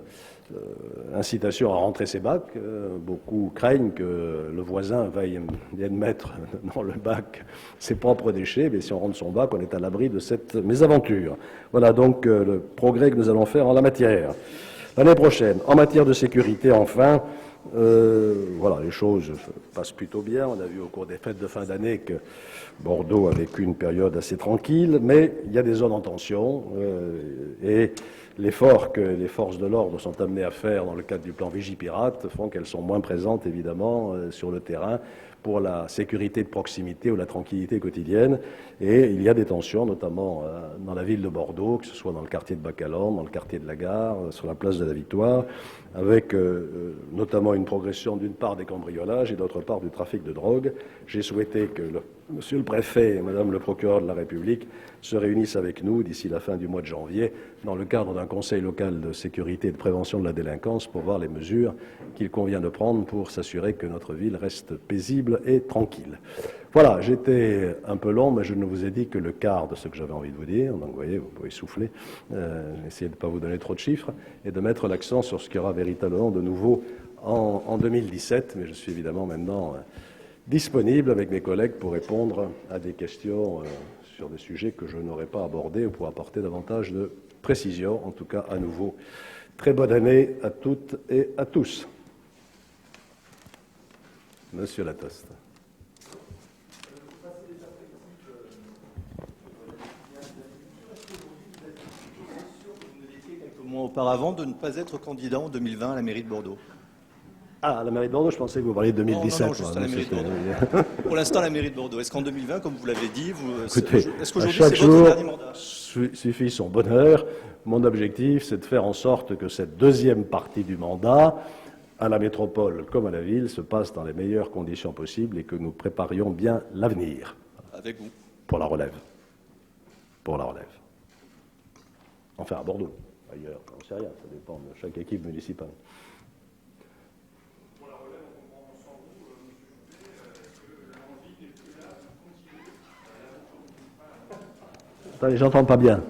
incitation à rentrer ses bacs. Beaucoup craignent que le voisin vienne mettre dans le bac ses propres déchets, mais si on rentre son bac, on est à l'abri de cette mésaventure. Voilà donc le progrès que nous allons faire en la matière. L'année prochaine, en matière de sécurité, enfin, voilà, les choses passent plutôt bien. On a vu au cours des fêtes de fin d'année que Bordeaux a vécu une période assez tranquille, mais il y a des zones en tension et l'effort que les forces de l'ordre sont amenées à faire dans le cadre du plan Vigipirate font qu'elles sont moins présentes, évidemment, sur le terrain pour la sécurité de proximité ou la tranquillité quotidienne. Et il y a des tensions, notamment dans la ville de Bordeaux, que ce soit dans le quartier de Bacalan, dans le quartier de la Gare, sur la place de la Victoire, avec notamment une progression d'une part des cambriolages et d'autre part du trafic de drogue. J'ai souhaité que monsieur le préfet et madame le procureur de la République se réunissent avec nous d'ici la fin du mois de janvier dans le cadre d'un conseil local de sécurité et de prévention de la délinquance pour voir les mesures qu'il convient de prendre pour s'assurer que notre ville reste paisible et tranquille. Voilà, j'étais un peu long, mais je ne vous ai dit que le quart de ce que j'avais envie de vous dire. Donc vous voyez, vous pouvez souffler, essayer de ne pas vous donner trop de chiffres et de mettre l'accent sur ce qu'il y aura véritablement de nouveau en 2017. Mais je suis évidemment maintenant disponible avec mes collègues pour répondre à des questions sur des sujets que je n'aurais pas abordés ou pour apporter davantage de précision. En tout cas, à nouveau, très bonne année à toutes et à tous. Monsieur Latoste. Quelques mois auparavant, de ne pas être candidat en 2020 à la mairie de Bordeaux. Ah, à la mairie de Bordeaux, je pensais que vous parliez de 2017. Non, juste à la mairie de Bordeaux. Pour l'instant, la mairie de Bordeaux. Est-ce qu'en 2020, comme vous l'avez dit, est-ce qu'aujourd'hui c'est votre dernier mandat ? Suffit son bonheur. Mon objectif, c'est de faire en sorte que cette deuxième partie du mandat, à la métropole comme à la ville, se passe dans les meilleures conditions possibles et que nous préparions bien l'avenir. Avec vous ? Pour la relève. Pour la relève. Enfin, à Bordeaux. Ailleurs, on ne sait rien. Ça dépend de chaque équipe municipale. Pour la relève, on comprend sans vous, M. Juppé, que l'envie n'est plus là de continuer. Attendez, j'entends pas bien.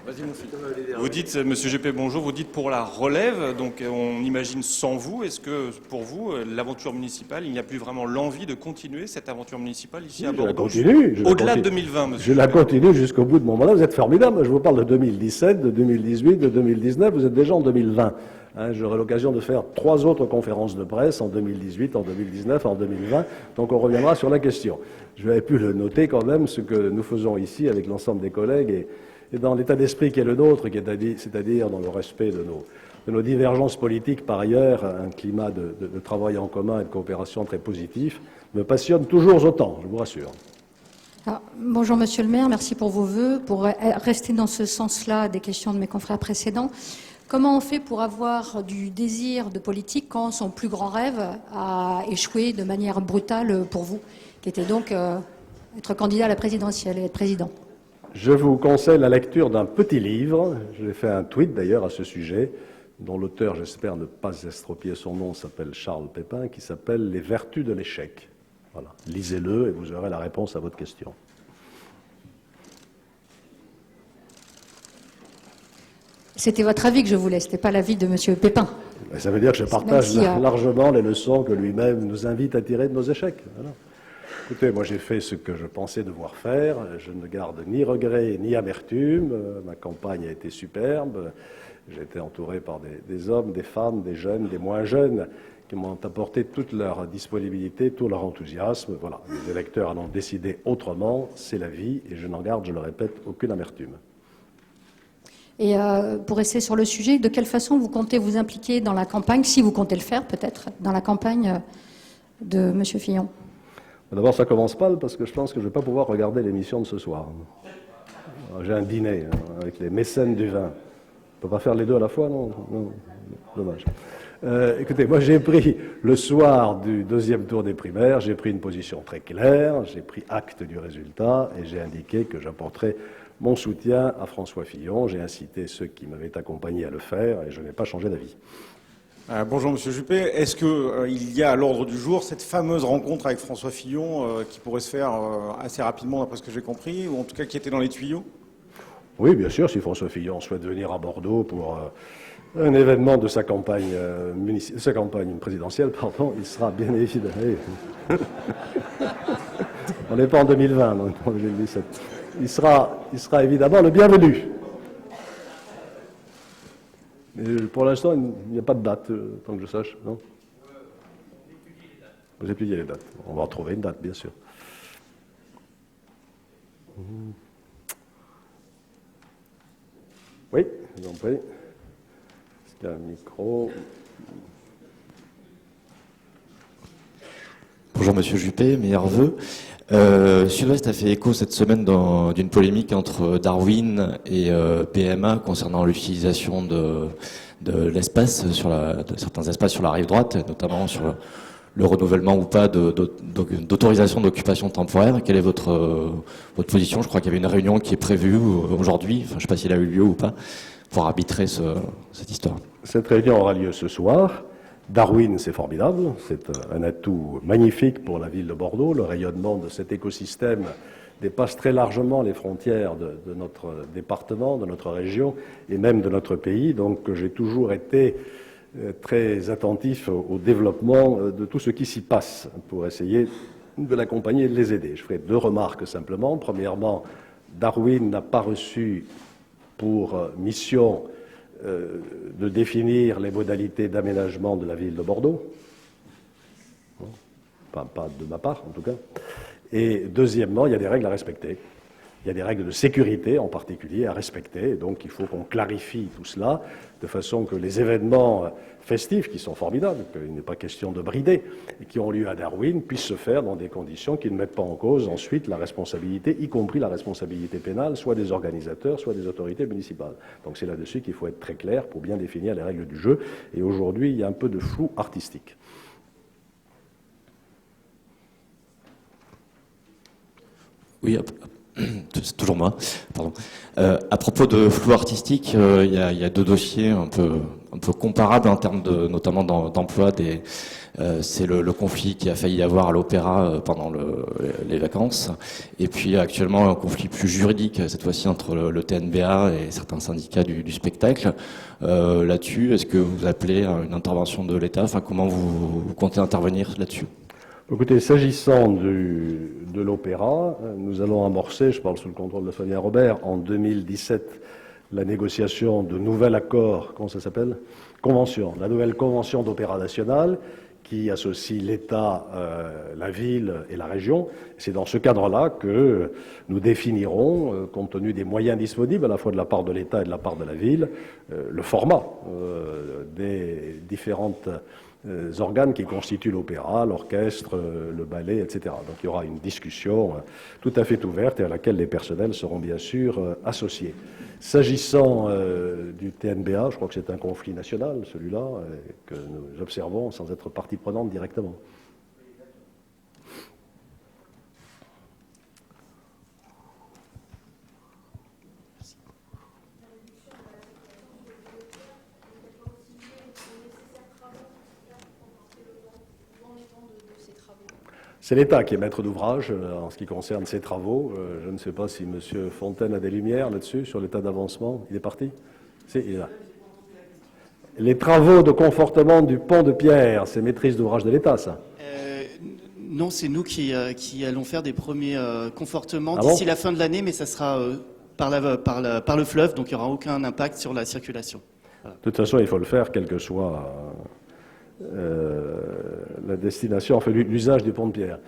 Vas-y, mon fils. Vous dites, Monsieur Juppé, bonjour, vous dites pour la relève, donc on imagine sans vous. Est-ce que pour vous, l'aventure municipale, il n'y a plus vraiment l'envie de continuer cette aventure municipale ici à Bordeaux? Au-delà de 2020, monsieur. Je la continue jusqu'au bout de mon mandat. Vous êtes formidable. Je vous parle de 2017, de 2018, de 2019. Vous êtes déjà en 2020. J'aurai l'occasion de faire 3 autres conférences de presse en 2018, en 2019, en 2020. Donc on reviendra sur la question. Je vais pu le noter quand même, ce que nous faisons ici avec l'ensemble des collègues et dans l'état d'esprit qui est le nôtre, c'est-à-dire dans le respect de nos divergences politiques par ailleurs, un climat de travail en commun et de coopération très positif, me passionne toujours autant, je vous rassure. Alors, bonjour Monsieur le maire, merci pour vos vœux. Pour rester dans ce sens-là des questions de mes confrères précédents, comment on fait pour avoir du désir de politique quand son plus grand rêve a échoué de manière brutale pour vous, qui était donc être candidat à la présidentielle et être président? Je vous conseille la lecture d'un petit livre, j'ai fait un tweet d'ailleurs à ce sujet, dont l'auteur, j'espère ne pas estropier son nom, s'appelle Charles Pépin, qui s'appelle « Les vertus de l'échec ». Voilà, lisez-le et vous aurez la réponse à votre question. C'était votre avis que je voulais, ce n'était pas l'avis de M. Pépin. Ça veut dire que je partage largement les leçons que lui-même nous invite à tirer de nos échecs. Voilà. Écoutez, moi j'ai fait ce que je pensais devoir faire, je ne garde ni regret ni amertume, ma campagne a été superbe, j'ai été entouré par des hommes, des femmes, des jeunes, des moins jeunes, qui m'ont apporté toute leur disponibilité, tout leur enthousiasme. Voilà, les électeurs en ont décidé autrement, c'est la vie, et je n'en garde, je le répète, aucune amertume. Et pour rester sur le sujet, de quelle façon vous comptez vous impliquer dans la campagne, si vous comptez le faire peut-être, dans la campagne de M. Fillon? D'abord, ça commence mal, parce que je pense que je ne vais pas pouvoir regarder l'émission de ce soir. J'ai un dîner avec les mécènes du vin. On ne peut pas faire les deux à la fois, non, dommage. Écoutez, moi j'ai pris, le soir du 2e tour des primaires, j'ai pris une position très claire, j'ai pris acte du résultat et j'ai indiqué que j'apporterais mon soutien à François Fillon. J'ai incité ceux qui m'avaient accompagné à le faire et je n'ai pas changé d'avis. Bonjour Monsieur Juppé. Est-ce qu'il y a à l'ordre du jour cette fameuse rencontre avec François Fillon qui pourrait se faire assez rapidement d'après ce que j'ai compris, ou en tout cas qui était dans les tuyaux? Oui, bien sûr, si François Fillon souhaite venir à Bordeaux pour un événement de sa campagne, présidentielle, il sera bien évidemment. On n'est pas en 2020, non, en 2017. Il sera évidemment le bienvenu. Mais pour l'instant, il n'y a pas de date, tant que je sache, non? Vous étudiez les dates. On va retrouver une date, bien sûr. Oui, je vous en prie. Est-ce qu'il y a un micro? Bonjour Monsieur Juppé, meilleurs vœux. Sud-Ouest a fait écho cette semaine d'une polémique entre Darwin et PMA concernant l'utilisation de l'espace de certains espaces sur la rive droite, notamment sur le renouvellement ou pas d'autorisation d'occupation temporaire. Quelle est votre position? Je crois qu'il y avait une réunion qui est prévue aujourd'hui, enfin, je ne sais pas s'il a eu lieu ou pas, pour arbitrer cette histoire. Cette réunion aura lieu ce soir. Darwin, c'est formidable, c'est un atout magnifique pour la ville de Bordeaux. Le rayonnement de cet écosystème dépasse très largement les frontières de notre département, de notre région et même de notre pays. Donc j'ai toujours été très attentif au développement de tout ce qui s'y passe pour essayer de l'accompagner et de les aider. Je ferai 2 remarques simplement. Premièrement, Darwin n'a pas reçu pour mission de définir les modalités d'aménagement de la ville de Bordeaux. Pas de ma part, en tout cas. Et deuxièmement, il y a des règles à respecter. Il y a des règles de sécurité, en particulier, à respecter. Et donc, il faut qu'on clarifie tout cela, de façon que les événements festifs, qui sont formidables, qu'il n'est pas question de brider, et qui ont lieu à Darwin, puissent se faire dans des conditions qui ne mettent pas en cause ensuite la responsabilité, y compris la responsabilité pénale, soit des organisateurs, soit des autorités municipales. Donc c'est là-dessus qu'il faut être très clair pour bien définir les règles du jeu. Et aujourd'hui, il y a un peu de flou artistique. Oui, c'est toujours moi. Pardon. À propos de flou artistique, il y a 2 dossiers un peu comparables en termes notamment d'emploi C'est le conflit qui a failli y avoir à l'Opéra pendant les vacances. Et puis actuellement un conflit plus juridique, cette fois-ci entre le TNBA et certains syndicats du spectacle. Là-dessus, est-ce que vous appelez à une intervention de l'État? Enfin, comment vous comptez intervenir là-dessus? Écoutez, s'agissant de l'Opéra, nous allons amorcer, je parle sous le contrôle de Sonia Robert, en 2017, la négociation de nouvel accord, comment ça s'appelle? Convention, la nouvelle convention d'Opéra national, qui associe l'État, la ville et la région. C'est dans ce cadre-là que nous définirons, compte tenu des moyens disponibles, à la fois de la part de l'État et de la part de la ville, le format des différentes organes qui constituent l'opéra, l'orchestre, le ballet, etc. Donc il y aura une discussion tout à fait ouverte et à laquelle les personnels seront bien sûr associés. S'agissant du TNBA, je crois que c'est un conflit national, celui-là, que nous observons sans être partie prenante directement. C'est l'État qui est maître d'ouvrage en ce qui concerne ces travaux. Je ne sais pas si M. Fontaine a des lumières là-dessus, sur l'état d'avancement. Il est parti? Si, il est là. Les travaux de confortement du pont de pierre, c'est maîtrise d'ouvrage de l'État, ça? Non, c'est nous qui allons faire des premiers confortements d'ici la fin de l'année, mais ça sera par le fleuve, donc il n'y aura aucun impact sur la circulation. Voilà. De toute façon, il faut le faire, quelle que soit la destination, enfin l'usage du pont de pierre.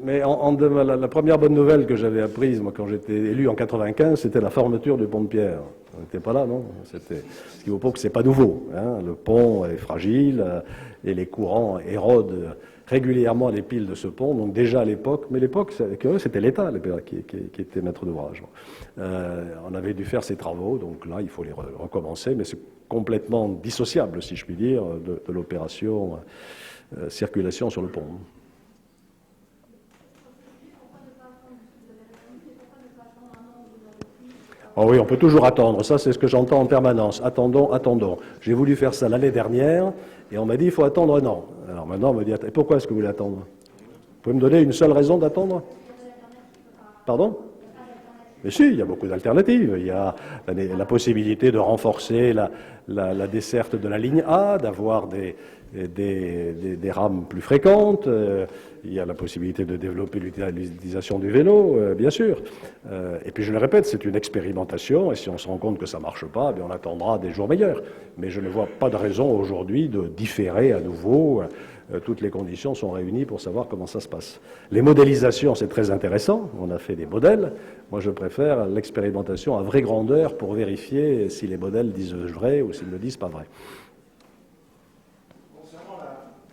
Mais la première bonne nouvelle que j'avais apprise, moi, quand j'étais élu en 95, c'était la fermeture du pont de pierre. On n'était pas là, non? Ce qui vaut pas que c'est pas nouveau. Hein. Le pont est fragile et les courants érodent régulièrement les piles de ce pont. Donc déjà à l'époque, mais l'époque, c'était l'État qui était maître d'ouvrage. On avait dû faire ces travaux, donc là, il faut les recommencer, mais c'est complètement dissociable, si je puis dire, de l'opération circulation sur le pont. Oh oui, on peut toujours attendre. Ça, c'est ce que j'entends en permanence. Attendons, attendons. J'ai voulu faire ça l'année dernière et on m'a dit il faut attendre un an. Alors maintenant, on me dit et pourquoi est-ce que vous voulez attendre? Vous pouvez me donner une seule raison d'attendre? Pardon? Mais si, il y a beaucoup d'alternatives. Il y a la possibilité de renforcer la desserte de la ligne A, d'avoir des rames plus fréquentes. Il y a la possibilité de développer l'utilisation du vélo, bien sûr. Et puis je le répète, c'est une expérimentation, et si on se rend compte que ça ne marche pas, bien on attendra des jours meilleurs. Mais je ne vois pas de raison aujourd'hui de différer à nouveau. Toutes les conditions sont réunies pour savoir comment ça se passe. Les modélisations, c'est très intéressant. On a fait des modèles. Moi, je préfère l'expérimentation à vraie grandeur pour vérifier si les modèles disent vrai ou s'ils ne disent pas vrai.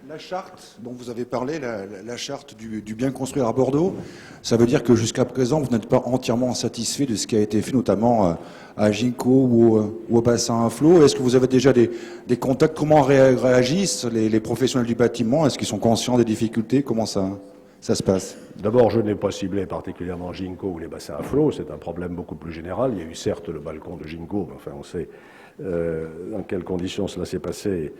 La charte dont vous avez parlé, la charte du bien construire à Bordeaux, ça veut dire que jusqu'à présent, vous n'êtes pas entièrement satisfait de ce qui a été fait, notamment à Ginko ou au bassin à flot. Est-ce que vous avez déjà des contacts? Comment réagissent les professionnels du bâtiment? Est-ce qu'ils sont conscients des difficultés? Comment ça se passe? D'abord, je n'ai pas ciblé particulièrement Ginko ou les bassins à flot. C'est un problème beaucoup plus général. Il y a eu certes le balcon de Ginko, mais enfin, on sait dans quelles conditions cela s'est passé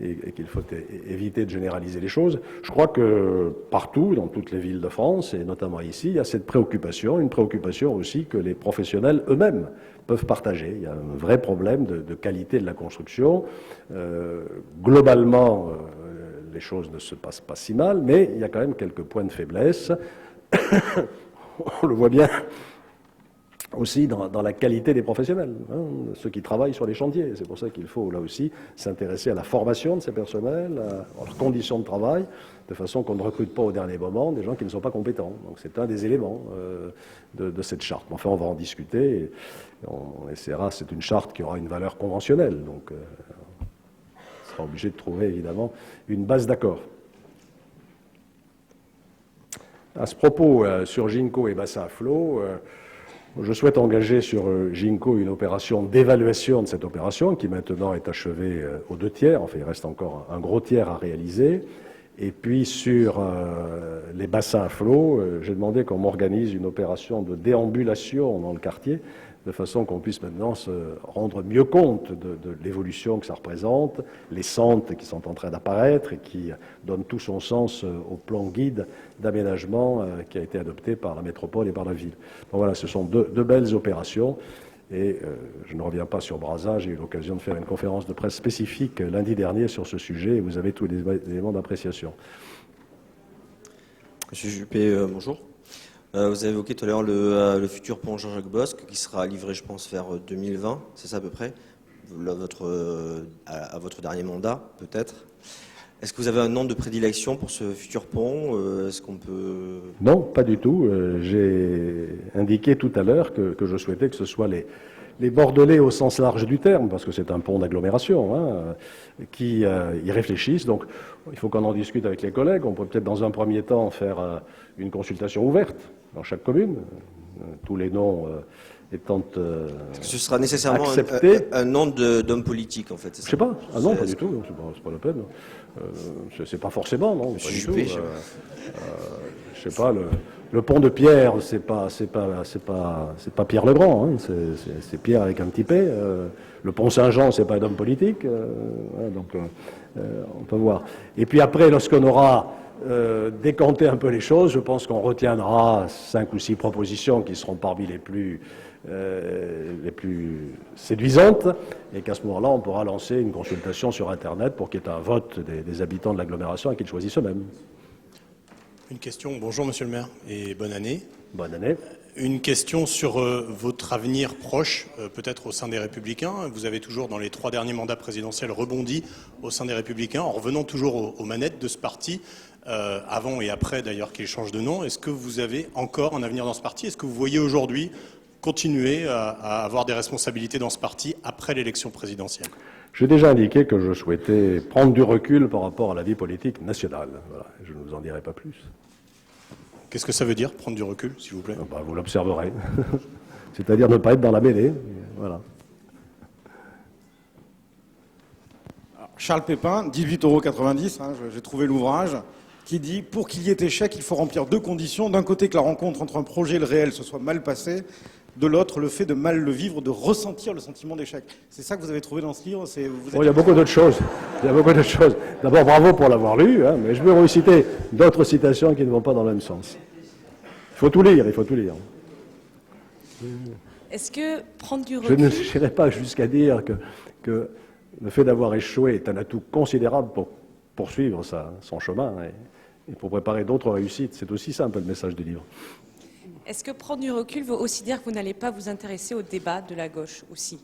et qu'il faut éviter de généraliser les choses. Je crois que partout, dans toutes les villes de France, et notamment ici, il y a cette préoccupation, une préoccupation aussi que les professionnels eux-mêmes peuvent partager. Il y a un vrai problème de qualité de la construction. Globalement, les choses ne se passent pas si mal, mais il y a quand même quelques points de faiblesse. On le voit bien aussi dans la qualité des professionnels, hein, ceux qui travaillent sur les chantiers. C'est pour ça qu'il faut là aussi s'intéresser à la formation de ces personnels, à leurs conditions de travail, de façon qu'on ne recrute pas au dernier moment des gens qui ne sont pas compétents. Donc c'est un des éléments de cette charte. Enfin, on va en discuter. Et on essaiera. C'est une charte qui aura une valeur conventionnelle. Donc on sera obligé de trouver évidemment une base d'accord. À ce propos, sur Ginko et bassin à flot, je souhaite engager sur Ginko une opération d'évaluation de cette opération qui maintenant est achevée aux 2 tiers. Enfin, il reste encore un gros tiers à réaliser. Et puis sur les bassins à flot. J'ai demandé qu'on m'organise une opération de déambulation dans le quartier, de façon qu'on puisse maintenant se rendre mieux compte de l'évolution que ça représente, les centres qui sont en train d'apparaître et qui donnent tout son sens au plan guide d'aménagement qui a été adopté par la métropole et par la ville. Donc voilà, ce sont deux belles opérations. Et je ne reviens pas sur Brazza, j'ai eu l'occasion de faire une conférence de presse spécifique lundi dernier sur ce sujet, et vous avez tous les éléments d'appréciation. Monsieur Juppé, bonjour. Vous avez évoqué tout à l'heure le futur pont Jean-Jacques Bosque, qui sera livré, je pense, vers 2020, c'est ça à peu près, à votre dernier mandat, peut-être. Est-ce que vous avez un nom de prédilection pour ce futur pont? Est-ce qu'on peut... Non, pas du tout. J'ai indiqué tout à l'heure que je souhaitais que ce soit les Bordelais au sens large du terme, parce que c'est un pont d'agglomération, qui y réfléchissent. Donc il faut qu'on en discute avec les collègues. On peut peut-être dans un premier temps faire une consultation ouverte dans chaque commune, tous les noms étant Est-ce que ce sera nécessairement un nom d'homme politique, en fait? Je ne sais pas. Ah non, pas du tout. C'est pas la peine. C'est pas forcément, non. Pas du tout. Je sais pas. Le pont de Pierre, c'est pas Pierre le Grand. Hein, c'est Pierre avec un petit P. Le pont Saint-Jean, c'est pas un homme politique. Voilà, donc on peut voir. Et puis après, lorsqu'on aura décanté un peu les choses, je pense qu'on retiendra 5 ou 6 propositions qui seront parmi les plus séduisantes, et qu'à ce moment-là, on pourra lancer une consultation sur Internet pour qu'il y ait un vote des habitants de l'agglomération et qu'ils choisissent eux-mêmes. Une question, bonjour Monsieur le maire et bonne année. Bonne année. Une question sur votre avenir proche, peut-être au sein des Républicains. Vous avez toujours, dans les 3 derniers mandats présidentiels, rebondi au sein des Républicains, en revenant toujours aux manettes de ce parti, avant et après d'ailleurs qu'il change de nom. Est-ce que vous avez encore un avenir dans ce parti? Est-ce que vous voyez aujourd'hui continuer à avoir des responsabilités dans ce parti après l'élection présidentielle? J'ai déjà indiqué que je souhaitais prendre du recul par rapport à la vie politique nationale. Voilà, je ne vous en dirai pas plus. Qu'est-ce que ça veut dire, prendre du recul, s'il vous plaît? Vous l'observerez. C'est-à-dire ne pas être dans la mêlée. Voilà. Alors, Charles Pépin, 18,90 €, j'ai trouvé l'ouvrage, qui dit « Pour qu'il y ait échec, il faut remplir 2 conditions. D'un côté, que la rencontre entre un projet et le réel se soit mal passée. De l'autre, le fait de mal le vivre, de ressentir le sentiment d'échec. » C'est ça que vous avez trouvé dans ce livre? Il y a beaucoup d'autres choses. D'abord, bravo pour l'avoir lu, mais je vais vous citer d'autres citations qui ne vont pas dans le même sens. Il faut tout lire. Est-ce que prendre du recul... Je n'irai pas jusqu'à dire que le fait d'avoir échoué est un atout considérable pour poursuivre son chemin et pour préparer d'autres réussites. C'est aussi ça un peu le message du livre. Est-ce que prendre du recul veut aussi dire que vous n'allez pas vous intéresser au débat de la gauche aussi?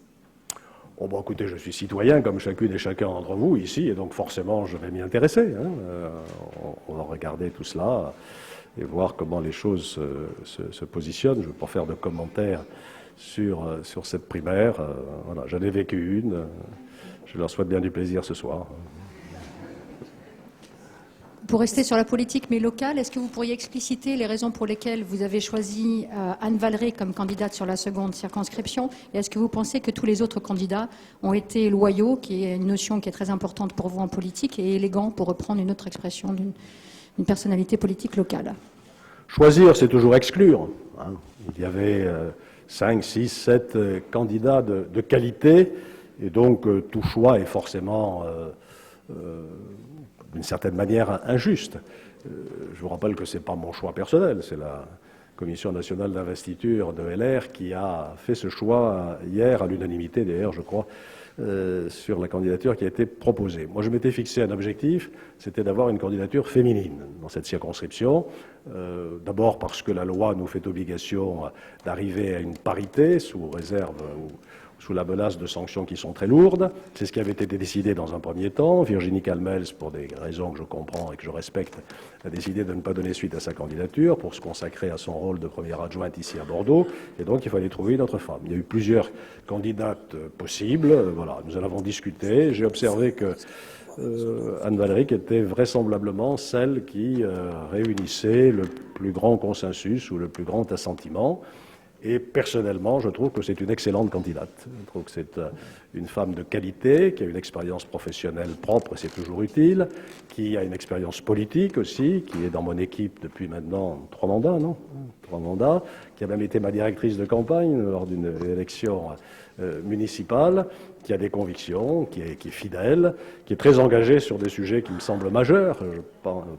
Écoutez, je suis citoyen comme chacune et chacun d'entre vous ici, et donc forcément je vais m'y intéresser. On va regarder tout cela et voir comment les choses se positionnent. Je ne veux pas faire de commentaires sur cette primaire. Voilà, j'en ai vécu une. Je leur souhaite bien du plaisir ce soir. Pour rester sur la politique, mais locale, est-ce que vous pourriez expliciter les raisons pour lesquelles vous avez choisi Anne Valleré comme candidate sur la seconde circonscription? Et est-ce que vous pensez que tous les autres candidats ont été loyaux, qui est une notion qui est très importante pour vous en politique, et élégants, pour reprendre une autre expression d'une personnalité politique locale? Choisir, c'est toujours exclure. Il y avait 5, 6, 7 candidats de qualité, et donc tout choix est forcément... d'une certaine manière injuste. Je vous rappelle que ce n'est pas mon choix personnel, c'est la Commission nationale d'investiture de LR qui a fait ce choix hier, à l'unanimité d'ailleurs, je crois, sur la candidature qui a été proposée. Moi, je m'étais fixé un objectif, c'était d'avoir une candidature féminine dans cette circonscription. D'abord parce que la loi nous fait obligation d'arriver à une parité sous réserve sous la menace de sanctions qui sont très lourdes. C'est ce qui avait été décidé dans un premier temps. Virginie Calmels, pour des raisons que je comprends et que je respecte, a décidé de ne pas donner suite à sa candidature pour se consacrer à son rôle de première adjointe ici à Bordeaux. Et donc, il fallait trouver une autre femme. Il y a eu plusieurs candidates possibles. Voilà, nous en avons discuté. J'ai observé que Anne Valleré était vraisemblablement celle qui réunissait le plus grand consensus ou le plus grand assentiment. Et personnellement, je trouve que c'est une excellente candidate. Je trouve que c'est une femme de qualité, qui a une expérience professionnelle propre, c'est toujours utile, qui a une expérience politique aussi, qui est dans mon équipe depuis maintenant 3 mandats, non ? 3 mandats, qui a même été ma directrice de campagne lors d'une élection municipale, qui a des convictions, qui est fidèle, qui est très engagée sur des sujets qui me semblent majeurs. Je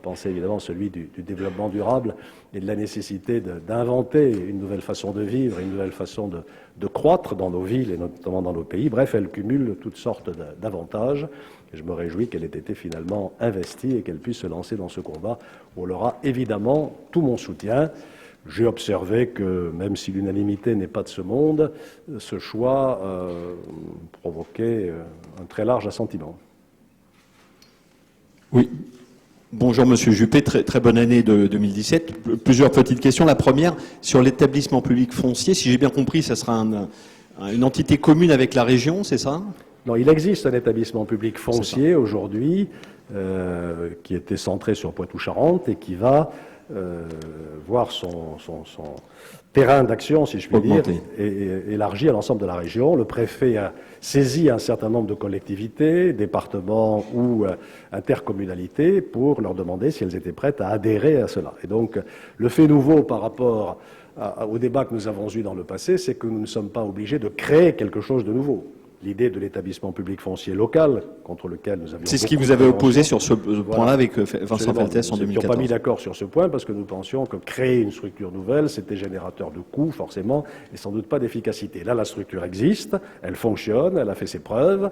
pensais évidemment celui du développement durable et de la nécessité d'inventer une nouvelle façon de vivre, une nouvelle façon de croître dans nos villes et notamment dans nos pays. Bref, elle cumule toutes sortes d'avantages. Et je me réjouis qu'elle ait été finalement investie et qu'elle puisse se lancer dans ce combat où elle aura évidemment tout mon soutien. J'ai observé que, même si l'unanimité n'est pas de ce monde, ce choix provoquait un très large assentiment. Oui. Bonjour Monsieur Juppé, très bonne année de 2017. Plusieurs petites questions. La première, sur l'établissement public foncier, si j'ai bien compris, ça sera une entité commune avec la région, c'est ça ? Non, il existe un établissement public foncier aujourd'hui qui était centré sur Poitou-Charentes et qui va voir son terrain d'action, si je puis dire, et élargi à l'ensemble de la région. Le préfet a saisi un certain nombre de collectivités, départements ou intercommunalités pour leur demander si elles étaient prêtes à adhérer à cela. Et donc, le fait nouveau par rapport au débat que nous avons eu dans le passé, c'est que nous ne sommes pas obligés de créer quelque chose de nouveau. L'idée de l'établissement public foncier local, contre lequel nous avions... C'est ce qui vous avait opposé sur ce point-là avec Vincent Feltès en 2014. Nous n'étions pas mis d'accord sur ce point parce que nous pensions que créer une structure nouvelle, c'était générateur de coûts, forcément, et sans doute pas d'efficacité. Là, la structure existe, elle fonctionne, elle a fait ses preuves.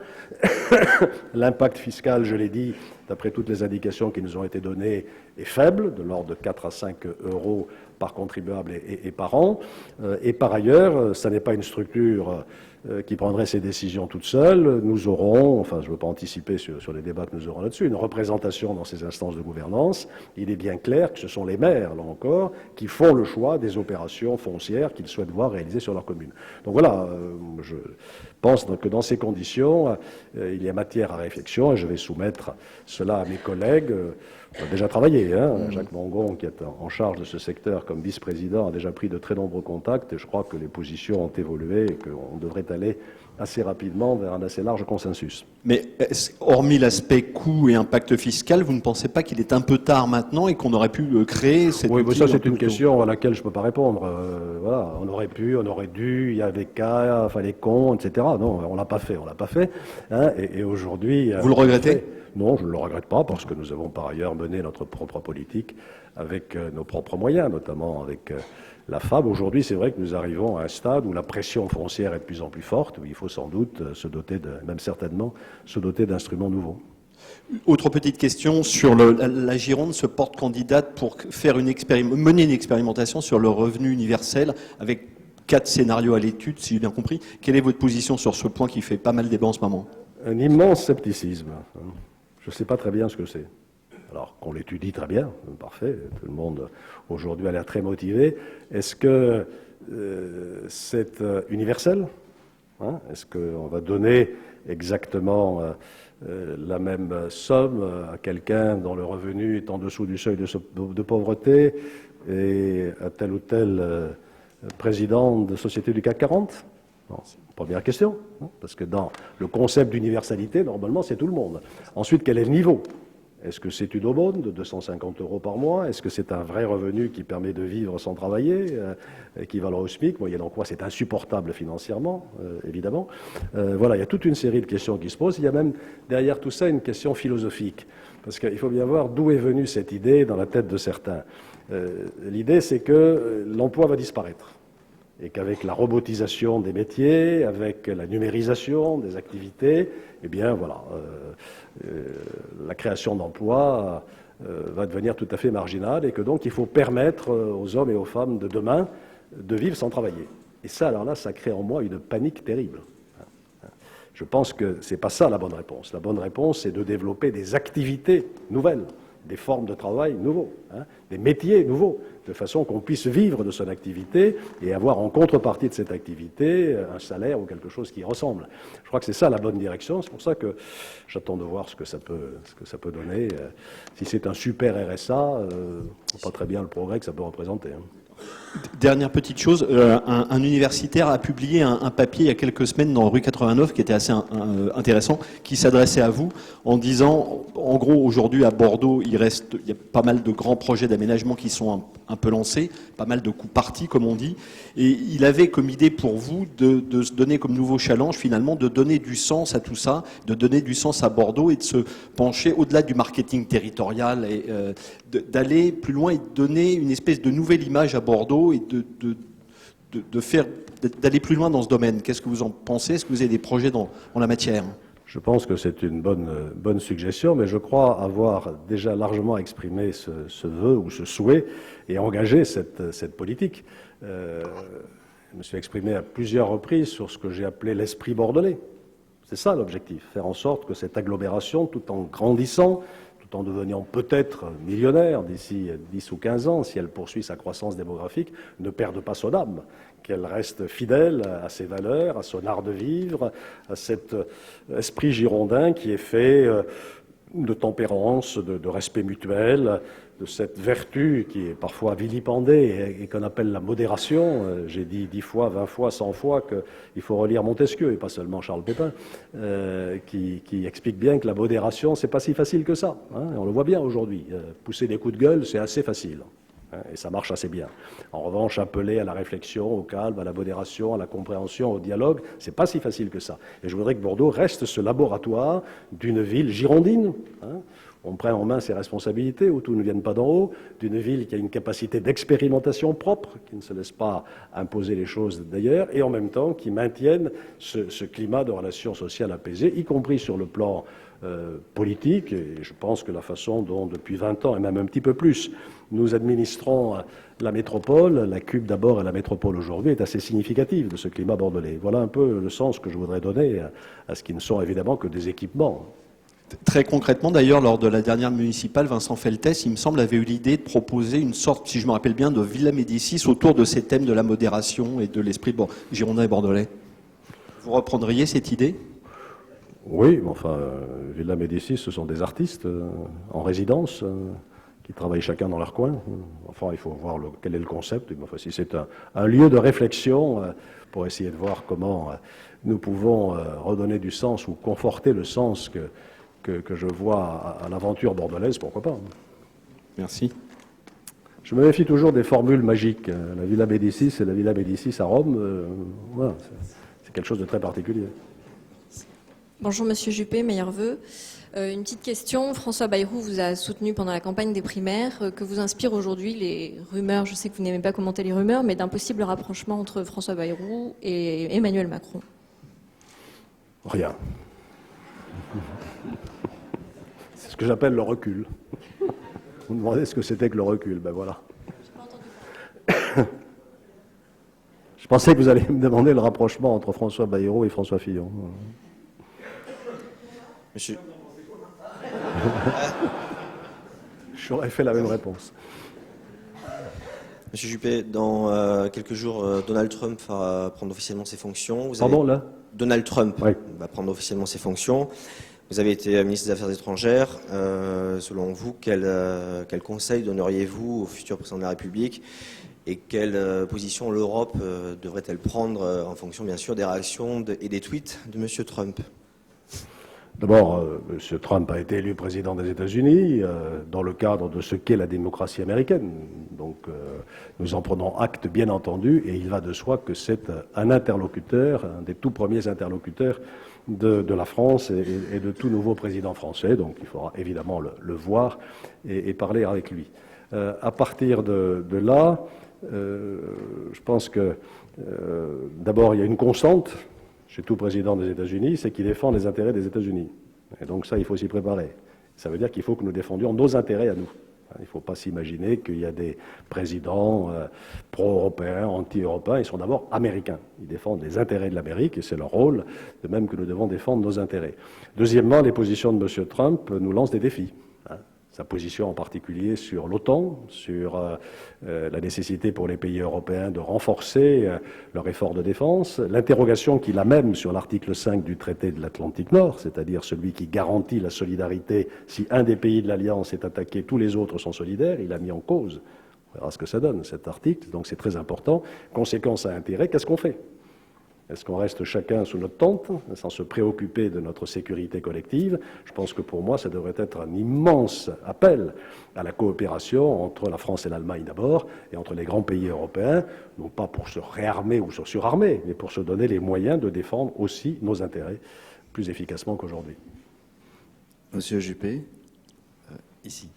L'impact fiscal, je l'ai dit, d'après toutes les indications qui nous ont été données, est faible, de l'ordre de 4 à 5 euros par contribuable et par an. Et par ailleurs, ça n'est pas une structure qui prendrait ses décisions toute seule. Nous aurons, enfin je ne veux pas anticiper sur les débats que nous aurons là-dessus, une représentation dans ces instances de gouvernance. Il est bien clair que ce sont les maires, là encore, qui font le choix des opérations foncières qu'ils souhaitent voir réalisées sur leur commune. Donc voilà, je pense que dans ces conditions, il y a matière à réflexion et je vais soumettre cela à mes collègues. On a déjà travaillé, hein. Jacques Mongon, qui est en charge de ce secteur comme vice-président, a déjà pris de très nombreux contacts et je crois que les positions ont évolué et qu'on devrait aller assez rapidement vers un assez large consensus. Mais hormis l'aspect coût et impact fiscal, vous ne pensez pas qu'il est un peu tard maintenant et qu'on aurait pu créer cette... Oui, mais ça c'est une question à laquelle je ne peux pas répondre. Voilà, on aurait pu, on aurait dû, il y a des cas, fallait con, etc. Non, on l'a pas fait, hein, et aujourd'hui... Vous le regrettez ? Non, je ne le regrette pas parce que nous avons par ailleurs mené notre propre politique avec nos propres moyens, notamment avec la FAB. Aujourd'hui, c'est vrai que nous arrivons à un stade où la pression foncière est de plus en plus forte, où il faut sans doute se doter, même certainement, se doter d'instruments nouveaux. Autre petite question, sur la Gironde se porte candidate pour faire mener une expérimentation sur le revenu universel avec 4 scénarios à l'étude, si j'ai bien compris. Quelle est votre position sur ce point qui fait pas mal débat en ce moment ? Un immense scepticisme. Je ne sais pas très bien ce que c'est. Alors qu'on l'étudie très bien, parfait, tout le monde aujourd'hui a l'air très motivé. Est-ce que c'est universel, hein? Est-ce qu'on va donner exactement la même somme à quelqu'un dont le revenu est en dessous du seuil de pauvreté et à tel ou tel président de société du CAC 40 ? Non, c'est une première question, hein, parce que dans le concept d'universalité, normalement, c'est tout le monde. Ensuite, quel est le niveau ? Est-ce que c'est une aumône de 250 € par mois ? Est-ce que c'est un vrai revenu qui permet de vivre sans travailler, équivalent au SMIC, moyennant quoi c'est insupportable financièrement, évidemment. Voilà, il y a toute une série de questions qui se posent. Il y a même derrière tout ça une question philosophique, parce qu'il faut bien voir d'où est venue cette idée dans la tête de certains. L'idée, c'est que l'emploi va disparaître. Et qu'avec la robotisation des métiers, avec la numérisation des activités, eh bien voilà, la création d'emplois va devenir tout à fait marginale et que donc il faut permettre aux hommes et aux femmes de demain de vivre sans travailler. Et ça, alors là, ça crée en moi une panique terrible. Je pense que c'est pas ça la bonne réponse. La bonne réponse, c'est de développer des activités nouvelles, des formes de travail nouveaux, hein, des métiers nouveaux, de façon qu'on puisse vivre de son activité et avoir en contrepartie de cette activité un salaire ou quelque chose qui y ressemble. Je crois que c'est ça la bonne direction. C'est pour ça que j'attends de voir ce que ça peut donner. Si c'est un super RSA, pas très bien le progrès que ça peut représenter. Hein. Dernière petite chose, un universitaire a publié un papier il y a quelques semaines dans Rue 89 qui était assez intéressant, qui s'adressait à vous en disant, en gros, aujourd'hui à Bordeaux, il y a pas mal de grands projets d'aménagement qui sont un peu lancés, pas mal de coups partis, comme on dit, et il avait comme idée pour vous de se donner comme nouveau challenge, finalement, de donner du sens à tout ça, de donner du sens à Bordeaux et de se pencher au-delà du marketing territorial et d'aller plus loin et de donner une espèce de nouvelle image à Bordeaux et d'aller plus loin dans ce domaine. Qu'est-ce que vous en pensez? Est-ce que vous avez des projets en la matière? Je pense que c'est une bonne suggestion, mais je crois avoir déjà largement exprimé ce vœu ou ce souhait et engagé cette politique. Je me suis exprimé à plusieurs reprises sur ce que j'ai appelé l'esprit bordelais. C'est ça l'objectif, faire en sorte que cette agglomération, tout en grandissant, tout en devenant peut-être millionnaire d'ici 10 ou 15 ans, si elle poursuit sa croissance démographique, ne perde pas son âme, qu'elle reste fidèle à ses valeurs, à son art de vivre, à cet esprit girondin qui est fait de tempérance, de respect mutuel, de cette vertu qui est parfois vilipendée et qu'on appelle la modération. J'ai dit 10 fois, 20 fois, 100 fois qu'il faut relire Montesquieu et pas seulement Charles Pépin, qui explique bien que la modération, c'est pas si facile que ça. Hein, on le voit bien aujourd'hui. Pousser des coups de gueule, c'est assez facile. Et ça marche assez bien. En revanche, appeler à la réflexion, au calme, à la modération, à la compréhension, au dialogue, c'est pas si facile que ça. Et je voudrais que Bordeaux reste ce laboratoire d'une ville girondine. Hein, on prend en main ses responsabilités, où tout ne vienne pas d'en haut, d'une ville qui a une capacité d'expérimentation propre, qui ne se laisse pas imposer les choses d'ailleurs, et en même temps qui maintienne ce climat de relations sociales apaisées, y compris sur le plan politique. Et je pense que la façon dont, depuis 20 ans, et même un petit peu plus, nous administrons la métropole, la CUP d'abord et la métropole aujourd'hui, est assez significative de ce climat bordelais. Voilà un peu le sens que je voudrais donner à ce qui ne sont évidemment que des équipements. Très concrètement, d'ailleurs, lors de la dernière municipale, Vincent Feltès, il me semble, avait eu l'idée de proposer une sorte, si je me rappelle bien, de Villa Médicis autour de ces thèmes de la modération et de l'esprit girondin et bordelais. Vous reprendriez cette idée ? Oui, mais enfin, Villa Médicis, ce sont des artistes en résidence qui travaillent chacun dans leur coin. Enfin, il faut voir quel est le concept. Enfin, si c'est un lieu de réflexion pour essayer de voir comment nous pouvons redonner du sens ou conforter le sens que je vois à l'aventure bordelaise, pourquoi pas. Merci. Je me méfie toujours des formules magiques. La Villa Médicis et la Villa Médicis à Rome, voilà, c'est quelque chose de très particulier. Bonjour Monsieur Juppé, meilleurs vœux. Une petite question. François Bayrou vous a soutenu pendant la campagne des primaires. Que vous inspirent aujourd'hui les rumeurs, je sais que vous n'aimez pas commenter les rumeurs, mais d'un possible rapprochement entre François Bayrou et Emmanuel Macron? Rien. C'est ce que j'appelle le recul. Vous me demandez ce que c'était que le recul, ben voilà. Je pensais que vous alliez me demander le rapprochement entre François Bayrou et François Fillon. Monsieur. J'aurais fait la même réponse. Monsieur Juppé, dans quelques jours, Donald Trump va prendre officiellement ses fonctions. Donald Trump va prendre officiellement ses fonctions. Vous avez été ministre des Affaires étrangères. Selon vous, quel conseil donneriez-vous au futur président de la République et quelle position l'Europe devrait-elle prendre en fonction, bien sûr, des réactions et des tweets de Monsieur Trump? D'abord, M. Trump a été élu président des États-Unis dans le cadre de ce qu'est la démocratie américaine. Donc, nous en prenons acte, bien entendu, et il va de soi que c'est un interlocuteur, un des tout premiers interlocuteurs de la France et de tout nouveau président français. Donc, il faudra évidemment le voir et parler avec lui. À partir de là, je pense que d'abord, il y a une constante chez tout président des États-Unis, c'est qu'il défend les intérêts des États-Unis. Et donc ça, il faut s'y préparer. Ça veut dire qu'il faut que nous défendions nos intérêts à nous. Il ne faut pas s'imaginer qu'il y a des présidents pro-européens, anti-européens. Ils sont d'abord américains. Ils défendent les intérêts de l'Amérique et c'est leur rôle, de même que nous devons défendre nos intérêts. Deuxièmement, les positions de M. Trump nous lancent des défis. Sa position en particulier sur l'OTAN, sur la nécessité pour les pays européens de renforcer leur effort de défense, l'interrogation qu'il a même sur l'article 5 du traité de l'Atlantique Nord, c'est-à-dire celui qui garantit la solidarité. Si un des pays de l'Alliance est attaqué, tous les autres sont solidaires. Il a mis en cause On verra ce que ça donne, cet article. Donc c'est très important. Conséquence à intérêt, qu'est-ce qu'on fait? Est-ce qu'on reste chacun sous notre tente, sans se préoccuper de notre sécurité collective? Je pense que pour moi, ça devrait être un immense appel à la coopération entre la France et l'Allemagne d'abord, et entre les grands pays européens, non pas pour se réarmer ou se surarmer, mais pour se donner les moyens de défendre aussi nos intérêts plus efficacement qu'aujourd'hui. Monsieur Juppé, ici.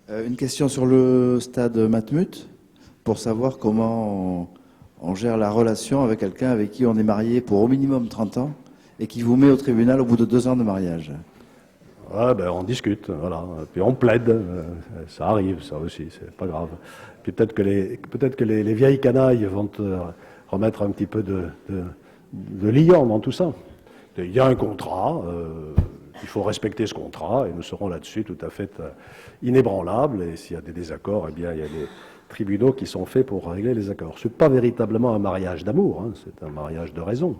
Une question sur le stade Matmut, pour savoir comment on gère la relation avec quelqu'un avec qui on est marié pour au minimum 30 ans et qui vous met au tribunal au bout de 2 ans de mariage. Ouais, ben, on discute, voilà. Puis on plaide, ça arrive, ça aussi, c'est pas grave. Puis peut-être que les vieilles canailles vont te remettre un petit peu de liant dans tout ça. Il y a un contrat, il faut respecter ce contrat, et nous serons là-dessus tout à fait inébranlables. Et s'il y a des désaccords, eh bien, il y a des tribunaux qui sont faits pour régler les accords. Ce n'est pas véritablement un mariage d'amour, hein, c'est un mariage de raison.